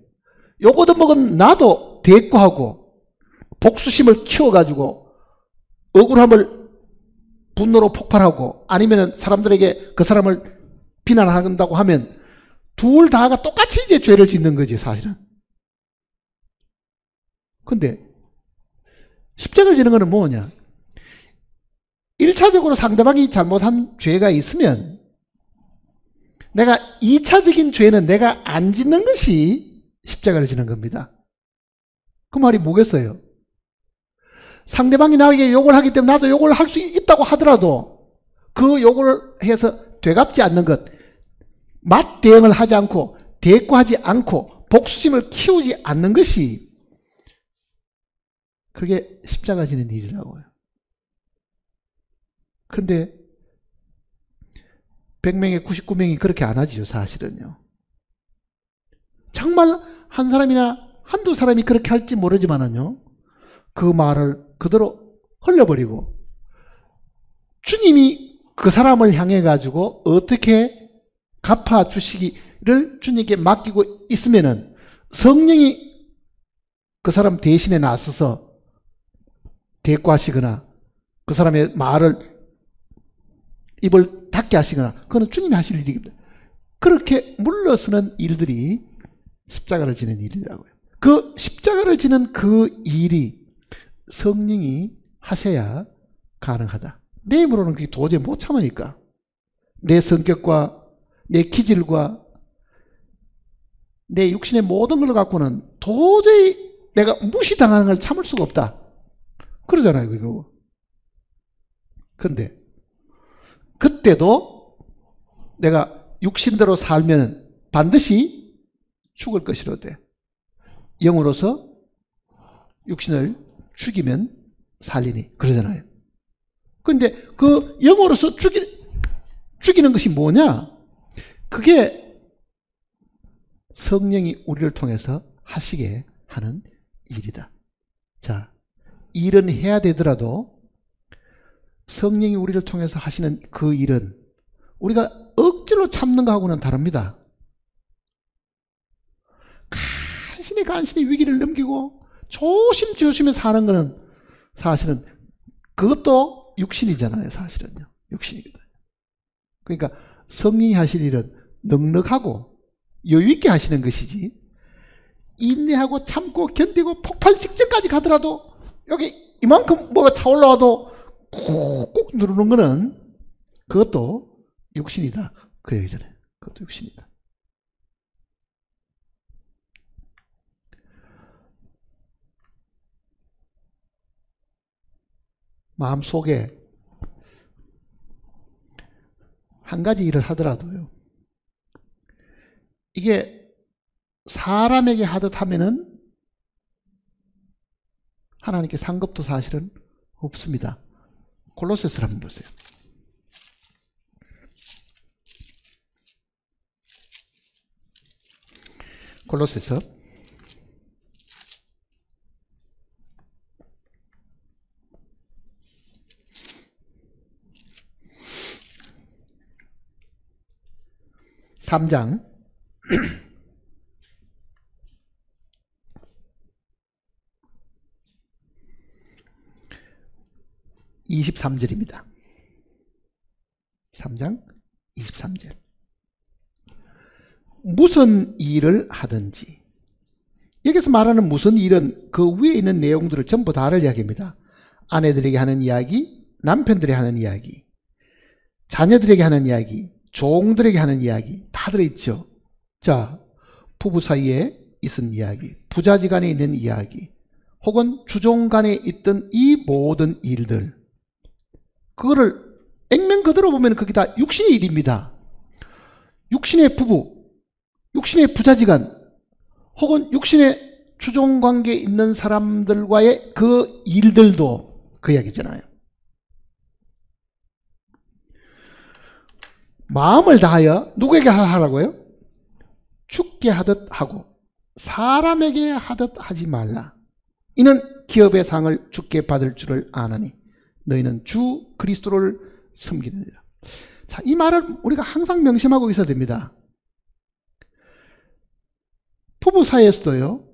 욕 얻어먹은 나도 대꾸하고 복수심을 키워가지고 억울함을 분노로 폭발하고 아니면 사람들에게 그 사람을 비난한다고 하면 둘 다가 똑같이 이제 죄를 짓는 거지, 사실은. 근데 십자가를 지는 거는 뭐냐? 1차적으로 상대방이 잘못한 죄가 있으면 내가 2차적인 죄는 내가 안 짓는 것이 십자가를 지는 겁니다. 그 말이 뭐겠어요? 상대방이 나에게 욕을 하기 때문에 나도 욕을 할 수 있다고 하더라도 그 욕을 해서 되갚지 않는 것, 맞대응을 하지 않고 대꾸하지 않고 복수심을 키우지 않는 것이 그게 십자가 지는 일이라고요. 그런데 100명에 99명이 그렇게 안 하지요, 사실은요. 정말 한 사람이나 한두 사람이 그렇게 할지 모르지만은요, 그 말을 그대로 흘려버리고 주님이 그 사람을 향해 가지고 어떻게 갚아주시기를 주님께 맡기고 있으면은 성령이 그 사람 대신에 나서서 대꾸하시거나 그 사람의 말을 입을 닫게 하시거나 그거는 주님이 하실 일입니다. 그렇게 물러서는 일들이 십자가를 지는 일이라고요. 그 십자가를 지는 그 일이 성령이 하셔야 가능하다. 내 힘으로는 그게 도저히 못 참으니까. 내 성격과 내 기질과 내 육신의 모든 걸 갖고는 도저히 내가 무시당하는 걸 참을 수가 없다. 그러잖아요, 그거. 근데 그때도 내가 육신대로 살면 반드시 죽을 것이로되 영으로서 육신을 죽이면 살리니 그러잖아요. 근데 그 영으로서 죽이는 것이 뭐냐? 그게 성령이 우리를 통해서 하시게 하는 일이다. 자, 일은 해야 되더라도 성령이 우리를 통해서 하시는 그 일은 우리가 억지로 참는 것하고는 다릅니다. 간신히 위기를 넘기고 조심조심히 사는 것은 사실은 그것도 육신이잖아요. 사실은요. 육신이거든요. 그러니까 성령이 하실 일은 넉넉하고 여유있게 하시는 것이지 인내하고 참고 견디고 폭발 직전까지 가더라도 여기 이만큼 뭐가 차올라와도 꾹꾹 누르는 거는 그것도 육신이다. 그 얘기잖아요. 그것도 육신이다. 마음속에 한 가지 일을 하더라도요. 이게 사람에게 하듯 하면은 하나님께 산 것도 사실은 없습니다. 골로새서를 한번 보세요. 골로새서 3장 23절입니다. 3장 23절. 무슨 일을 하든지. 여기서 말하는 무슨 일은 그 위에 있는 내용들을 전부 다를 이야기입니다. 아내들에게 하는 이야기, 남편들이 하는 이야기, 자녀들에게 하는 이야기, 종들에게 하는 이야기 다 들어있죠. 자, 부부 사이에 있은 이야기, 부자지간에 있는 이야기, 혹은 주종간에 있던 이 모든 일들, 그거를 액면 그대로 보면 그게 다 육신의 일입니다. 육신의 부부, 육신의 부자지간, 혹은 육신의 주종관계에 있는 사람들과의 그 일들도 그 이야기잖아요. 마음을 다하여 누구에게 하라고요? 죽게 하듯 하고 사람에게 하듯 하지 말라. 이는 기업의 상을 주께 받을 줄을 아나니 너희는 주 그리스도를 섬기느니라. 자, 이 말을 우리가 항상 명심하고 있어야 됩니다. 부부 사이에서도요,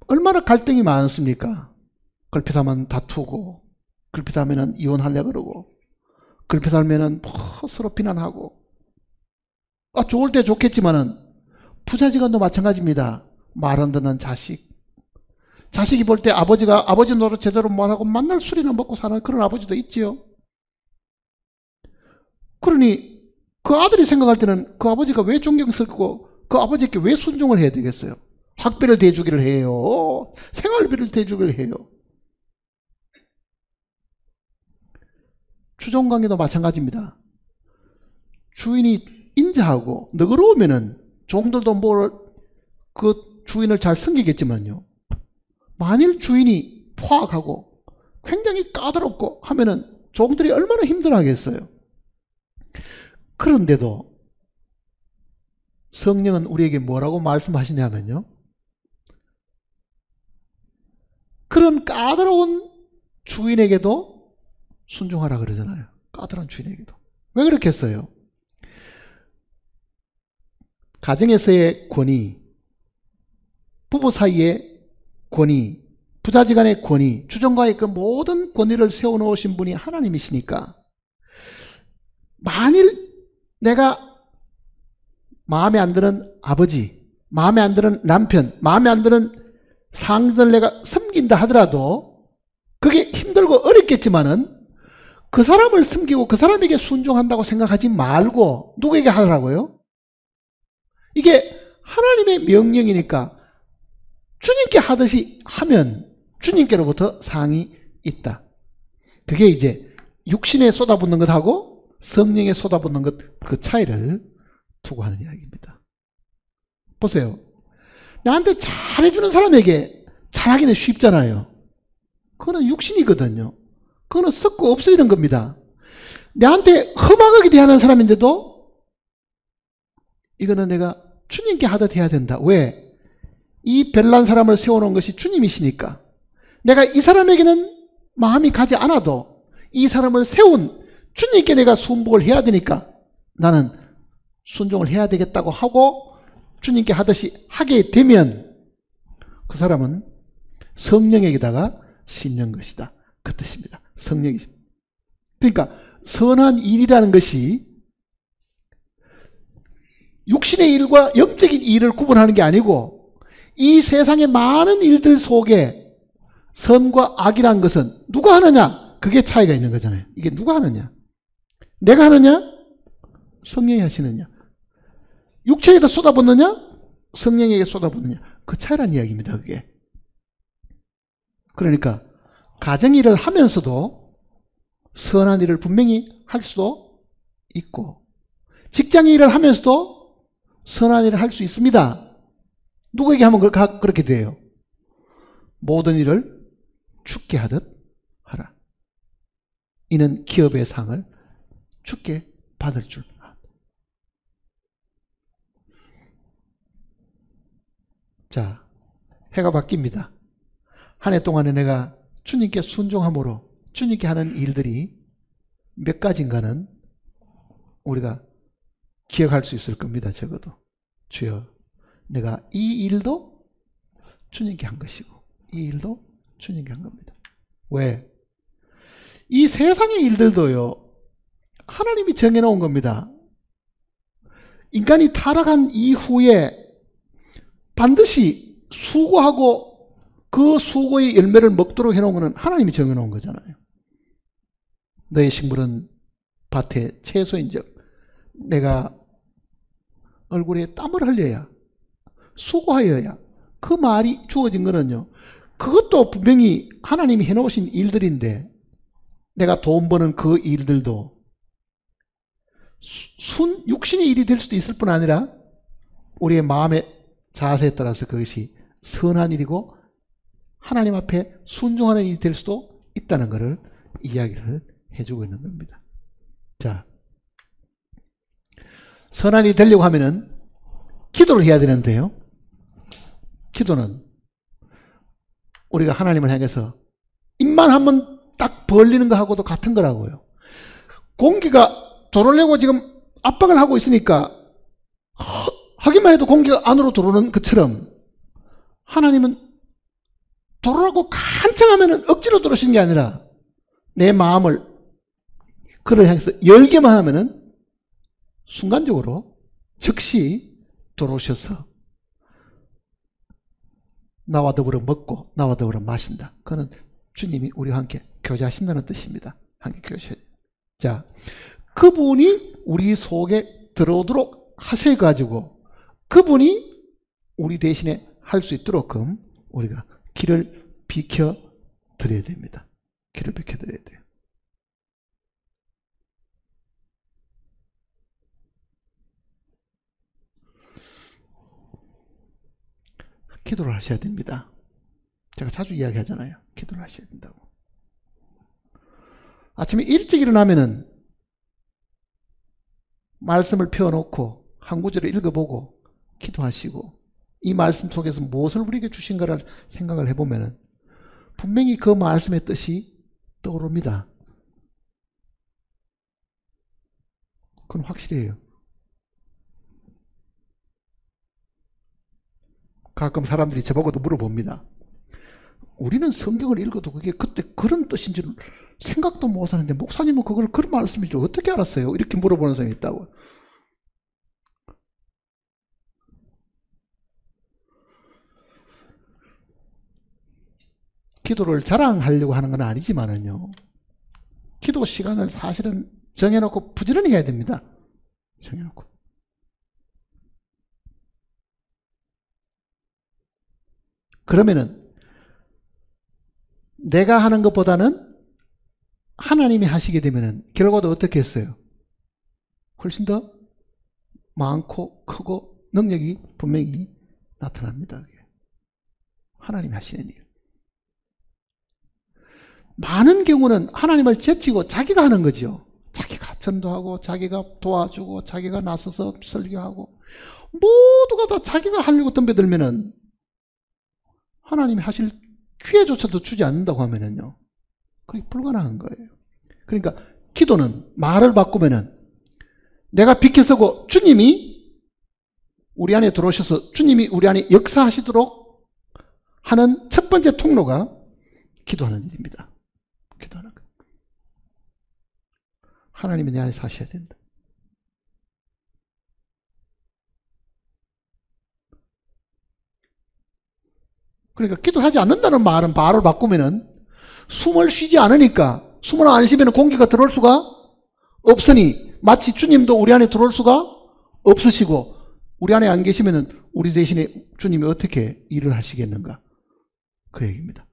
얼마나 갈등이 많습니까? 걸핏하면 다투고, 걸핏하면 이혼하려고 그러고, 걸핏하면 서로 비난하고. 좋을 때 좋겠지만은 부자지간도 마찬가지입니다. 말 안 듣는 자식. 자식이 볼 때 아버지가 아버지 노릇 제대로 못하고 맨날 술이나 먹고 사는 그런 아버지도 있지요. 그러니 그 아들이 생각할 때는 그 아버지가 왜 존경스럽고 그 아버지께 왜 순종을 해야 되겠어요? 학비를 대주기를 해요. 생활비를 대주기를 해요. 주종관계도 마찬가지입니다. 주인이 인자하고 너그러우면은 종들도 그 주인을 잘 섬기겠지만요. 만일 주인이 포악하고 굉장히 까다롭고 하면은 종들이 얼마나 힘들어하겠어요. 그런데도 성령은 우리에게 뭐라고 말씀하시냐면요. 그런 까다로운 주인에게도 순종하라 그러잖아요. 까다로운 주인에게도. 왜 그렇게 했어요? 가정에서의 권위, 부부 사이의 권위, 부자지간의 권위, 주정과의 그 모든 권위를 세워놓으신 분이 하나님이시니까 만일 내가 마음에 안 드는 아버지, 마음에 안 드는 남편, 마음에 안 드는 상전을 내가 섬긴다 하더라도 그게 힘들고 어렵겠지만은 그 사람을 섬기고 그 사람에게 순종한다고 생각하지 말고 누구에게 하라고요? 이게 하나님의 명령이니까 주님께 하듯이 하면 주님께로부터 상이 있다. 그게 이제 육신에 쏟아붓는 것하고 성령에 쏟아붓는 것, 그 차이를 두고 하는 이야기입니다. 보세요. 나한테 잘해주는 사람에게 잘하기는 쉽잖아요. 그거는 육신이거든요. 그거는 썩고 없어지는 겁니다. 나한테 험악하게 대하는 사람인데도 이거는 내가 주님께 하듯 해야 된다. 왜? 이 별난 사람을 세워놓은 것이 주님이시니까. 내가 이 사람에게는 마음이 가지 않아도 이 사람을 세운 주님께 내가 순복을 해야 되니까 나는 순종을 해야 되겠다고 하고 주님께 하듯이 하게 되면 그 사람은 성령에게다가 싣는 것이다. 그 뜻입니다. 성령이. 그러니까 선한 일이라는 것이 육신의 일과 영적인 일을 구분하는 게 아니고 이 세상의 많은 일들 속에 선과 악이라는 것은 누가 하느냐? 그게 차이가 있는 거잖아요. 이게 누가 하느냐? 내가 하느냐? 성령이 하시느냐? 육체에다 쏟아붓느냐? 성령에게 쏟아붓느냐? 그 차이라는 이야기입니다. 그게. 그러니까 가정일을 하면서도 선한 일을 분명히 할 수도 있고 직장 일을 하면서도 선한 일을 할 수 있습니다. 누구에게 하면 그렇게 돼요? 모든 일을 주께 하듯 하라. 이는 기업의 상을 주께 받을 줄. 자, 해가 바뀝니다. 한 해 동안에 내가 주님께 순종함으로 주님께 하는 일들이 몇 가지인가는 우리가 기억할 수 있을 겁니다. 적어도. 주여, 내가 이 일도 주님께 한 것이고 이 일도 주님께 한 겁니다. 왜? 이 세상의 일들도요, 하나님이 정해놓은 겁니다. 인간이 타락한 이후에 반드시 수고하고 그 수고의 열매를 먹도록 해놓은 것은 하나님이 정해놓은 거잖아요. 너의 식물은 밭의 채소인즉 내가 얼굴에 땀을 흘려야 수고하여야 그 말이 주어진 거는요. 그것도 분명히 하나님이 해놓으신 일들인데 내가 돈 버는 그 일들도 육신의 일이 될 수도 있을 뿐 아니라 우리의 마음의 자세에 따라서 그것이 선한 일이고 하나님 앞에 순종하는 일이 될 수도 있다는 것을 이야기를 해주고 있는 겁니다. 자, 선한 일이 되려고 하면은 기도를 해야 되는데요. 기도는 우리가 하나님을 향해서 입만 한번 딱 벌리는 거하고도 같은 거라고요. 공기가 들어오려고 지금 압박을 하고 있으니까 하기만 해도 공기가 안으로 들어오는 것처럼 하나님은 들어오라고 간청하면 억지로 들어오시는 게 아니라 내 마음을 그를 향해서 열게만 하면은 순간적으로 즉시 들어오셔서 나와 더불어 먹고 나와 더불어 마신다. 그는 주님이 우리와 함께 교제하신다는 뜻입니다. 함께 교제. 자, 그분이 우리 속에 들어오도록 하셔가지고 그분이 우리 대신에 할 수 있도록끔 우리가 길을 비켜 드려야 됩니다. 길을 비켜 드려야 돼요. 기도를 하셔야 됩니다. 제가 자주 이야기하잖아요. 기도를 하셔야 된다고. 아침에 일찍 일어나면은 말씀을 펴놓고 한 구절을 읽어보고 기도하시고 이 말씀 속에서 무엇을 우리에게 주신가를 생각을 해보면은 분명히 그 말씀의 뜻이 떠오릅니다. 그건 확실해요. 가끔 사람들이 저보고도 물어봅니다. 우리는 성경을 읽어도 그게 그때 그런 뜻인 줄 생각도 못하는데 목사님은 그걸 그런 말씀인 줄 어떻게 알았어요? 이렇게 물어보는 사람이 있다고. 기도를 자랑하려고 하는 건 아니지만은요. 기도 시간을 사실은 정해놓고 부지런히 해야 됩니다. 정해놓고. 그러면은 내가 하는 것보다는 하나님이 하시게 되면은 결과도 어떻게 했어요? 훨씬 더 많고 크고 능력이 분명히 나타납니다. 하나님이 하시는 일. 많은 경우는 하나님을 제치고 자기가 하는 거죠. 자기가 전도하고 자기가 도와주고 자기가 나서서 설교하고 모두가 다 자기가 하려고 덤벼들면은 하나님이 하실 기회조차도 주지 않는다고 하면은요. 그게 불가능한 거예요. 그러니까 기도는 말을 바꾸면은 내가 비켜서고 주님이 우리 안에 들어오셔서 주님이 우리 안에 역사하시도록 하는 첫 번째 통로가 기도하는 일입니다. 기도하는 것. 하나님이 내 안에 사셔야 된다. 그러니까 기도하지 않는다는 말은 말을 바꾸면은 숨을 쉬지 않으니까 숨을 안 쉬면 공기가 들어올 수가 없으니 마치 주님도 우리 안에 들어올 수가 없으시고 우리 안에 안 계시면은 우리 대신에 주님이 어떻게 일을 하시겠는가? 그 얘기입니다.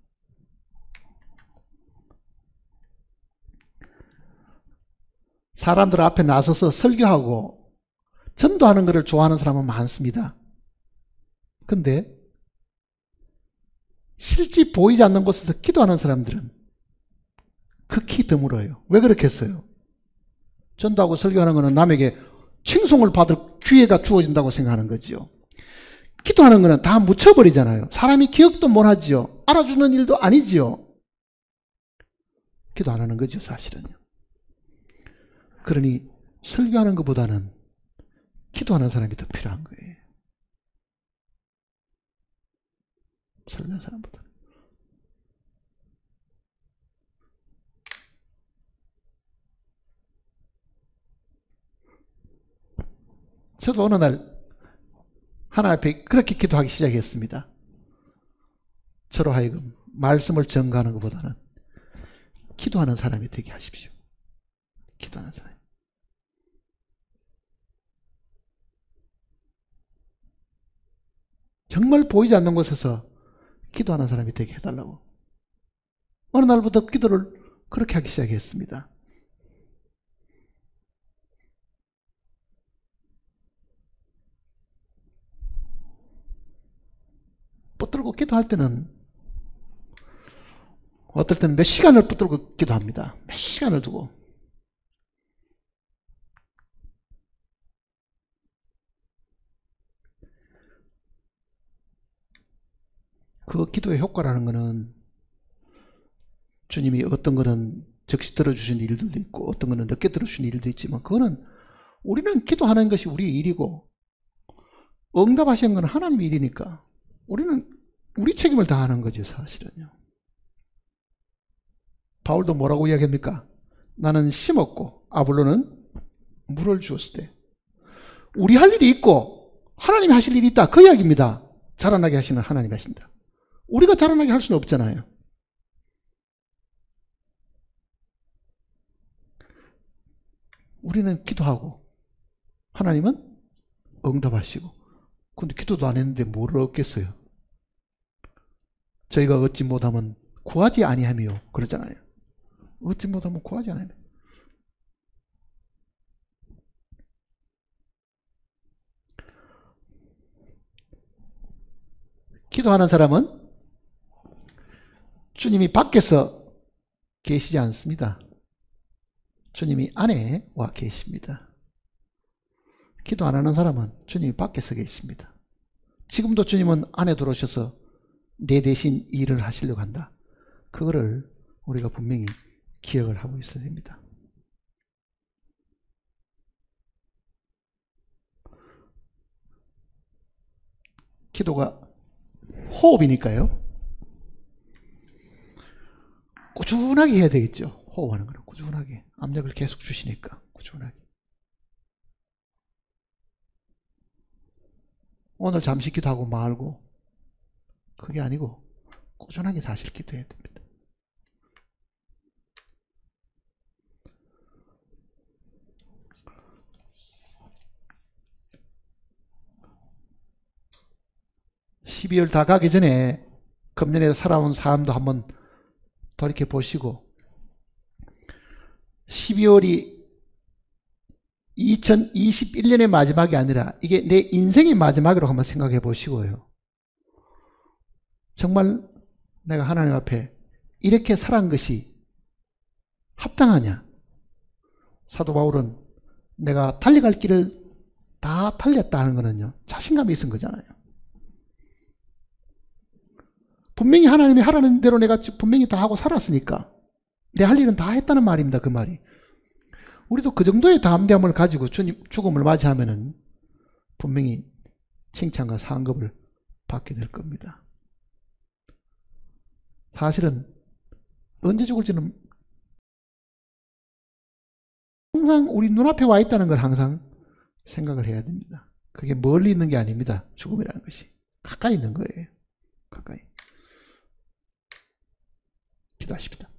사람들 앞에 나서서 설교하고 전도하는 것을 좋아하는 사람은 많습니다. 근데 실제 보이지 않는 곳에서 기도하는 사람들은 극히 드물어요. 왜 그렇겠어요? 전도하고 설교하는 것은 남에게 칭송을 받을 기회가 주어진다고 생각하는 거지요. 기도하는 것은 다 묻혀버리잖아요. 사람이 기억도 못하지요. 알아주는 일도 아니지요. 기도 안 하는 거죠, 사실은요. 그러니 설교하는 것보다는 기도하는 사람이 더 필요한 거예요. 설교하는 사람보다. 저도 어느 날 하나님 앞에 그렇게 기도하기 시작했습니다. 저로 하여금 말씀을 전가하는 것보다는 기도하는 사람이 되게 하십시오. 기도하는 사람. 정말 보이지 않는 곳에서 기도하는 사람이 되게 해달라고. 어느 날부터 기도를 그렇게 하기 시작했습니다. 붙들고 기도할 때는 어떨 때는 몇 시간을 붙들고 기도합니다. 몇 시간을 두고. 그 기도의 효과라는 거는 주님이 어떤 거는 즉시 들어주신 일들도 있고 어떤 거는 늦게 들어주신 일도 있지만 그거는 우리는 기도하는 것이 우리의 일이고 응답하시는 건 하나님의 일이니까 우리는 우리 책임을 다하는 거죠, 사실은요. 바울도 뭐라고 이야기합니까? 나는 심었고 아볼로는 물을 주었을 때 우리 할 일이 있고 하나님이 하실 일이 있다, 그 이야기입니다. 자라나게 하시는 하나님이 하신다. 우리가 자라나게 할 수는 없잖아요. 우리는 기도하고 하나님은 응답하시고. 근데 기도도 안 했는데 뭐를 얻겠어요? 저희가 얻지 못하면 구하지 아니하며 그러잖아요. 얻지 못하면 구하지 아니하며. 기도하는 사람은 주님이 밖에서 계시지 않습니다. 주님이 안에 와 계십니다. 기도 안 하는 사람은 주님이 밖에서 계십니다. 지금도 주님은 안에 들어오셔서 내 대신 일을 하시려고 한다. 그거를 우리가 분명히 기억을 하고 있어야 됩니다. 기도가 호흡이니까요. 꾸준하게 해야 되겠죠. 호흡하는 거는 꾸준하게. 압력을 계속 주시니까 꾸준하게. 오늘 잠시 기도하고 말고 그게 아니고 꾸준하게 사실 기도해야 됩니다. (12월) 다 가기 전에 금년에 살아온 삶도 한번 돌이켜 보시고 12월이 2021년의 마지막이 아니라 이게 내 인생의 마지막이라고 한번 생각해 보시고요. 정말 내가 하나님 앞에 이렇게 살아간 것이 합당하냐? 사도 바울은 내가 달려갈 길을 다 달렸다 하는 거는요, 자신감이 있은 거잖아요. 분명히 하나님이 하라는 대로 내가 분명히 다 하고 살았으니까 내 할 일은 다 했다는 말입니다. 그 말이. 우리도 그 정도의 담대함을 가지고 주님 죽음을 맞이하면은 분명히 칭찬과 상급을 받게 될 겁니다. 사실은 언제 죽을지는 항상 우리 눈앞에 와 있다는 걸 항상 생각을 해야 됩니다. 그게 멀리 있는 게 아닙니다. 죽음이라는 것이 가까이 있는 거예요. 가까이. 기도하십니다.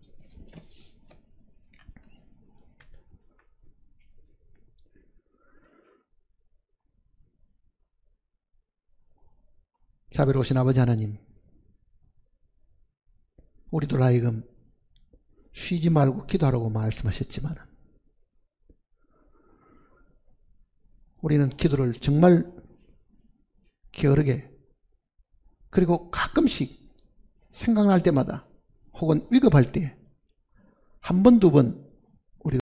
자비로우신 아버지 하나님, 우리들 하여금 쉬지 말고 기도하라고 말씀하셨지만 우리는 기도를 정말 게으르게, 그리고 가끔씩 생각날 때마다 혹은 위급할 때 한 번, 두 번 우리가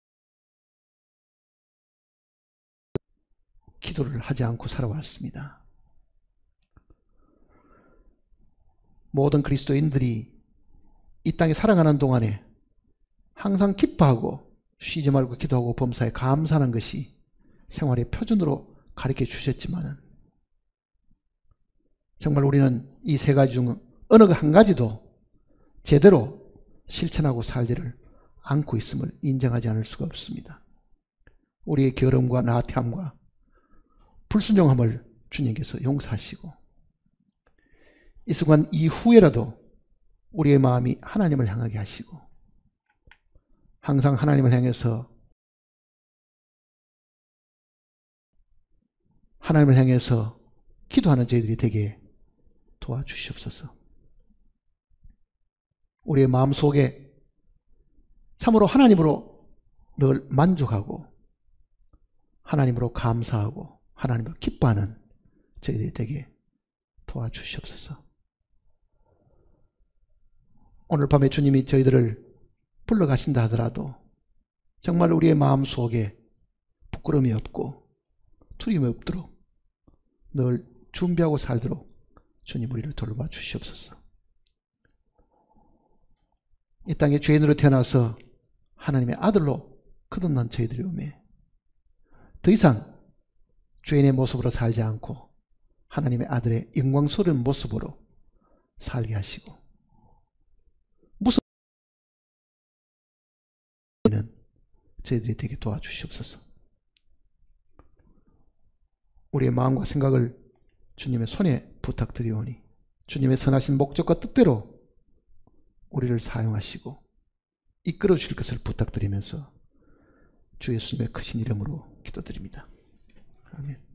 기도를 하지 않고 살아왔습니다. 모든 그리스도인들이 이 땅에 살아가는 동안에 항상 기뻐하고 쉬지 말고 기도하고 범사에 감사하는 것이 생활의 표준으로 가르쳐 주셨지만 정말 우리는 이 세 가지 중 어느 한 가지도 제대로 실천하고 살지를 않고 있음을 인정하지 않을 수가 없습니다. 우리의 게으름과 나태함과 불순종함을 주님께서 용서하시고 이 순간 이후에라도 우리의 마음이 하나님을 향하게 하시고 항상 하나님을 향해서 기도하는 저희들이 되게 도와주시옵소서. 우리의 마음속에 참으로 하나님으로 늘 만족하고 하나님으로 감사하고 하나님으로 기뻐하는 저희들이 되게 도와주시옵소서. 오늘 밤에 주님이 저희들을 불러가신다 하더라도 정말 우리의 마음속에 부끄러움이 없고 두려움이 없도록 늘 준비하고 살도록 주님 우리를 돌봐 주시옵소서. 이 땅에 죄인으로 태어나서 하나님의 아들로 거듭난 저희들이 오매 더 이상 죄인의 모습으로 살지 않고 하나님의 아들의 영광스러운 모습으로 살게 하시고 무슨 저희들이 되게 도와주시옵소서. 우리의 마음과 생각을 주님의 손에 부탁드리오니 주님의 선하신 목적과 뜻대로 우리를 사용하시고 이끌어 주실 것을 부탁드리면서 주 예수님의 크신 이름으로 기도드립니다. 아멘.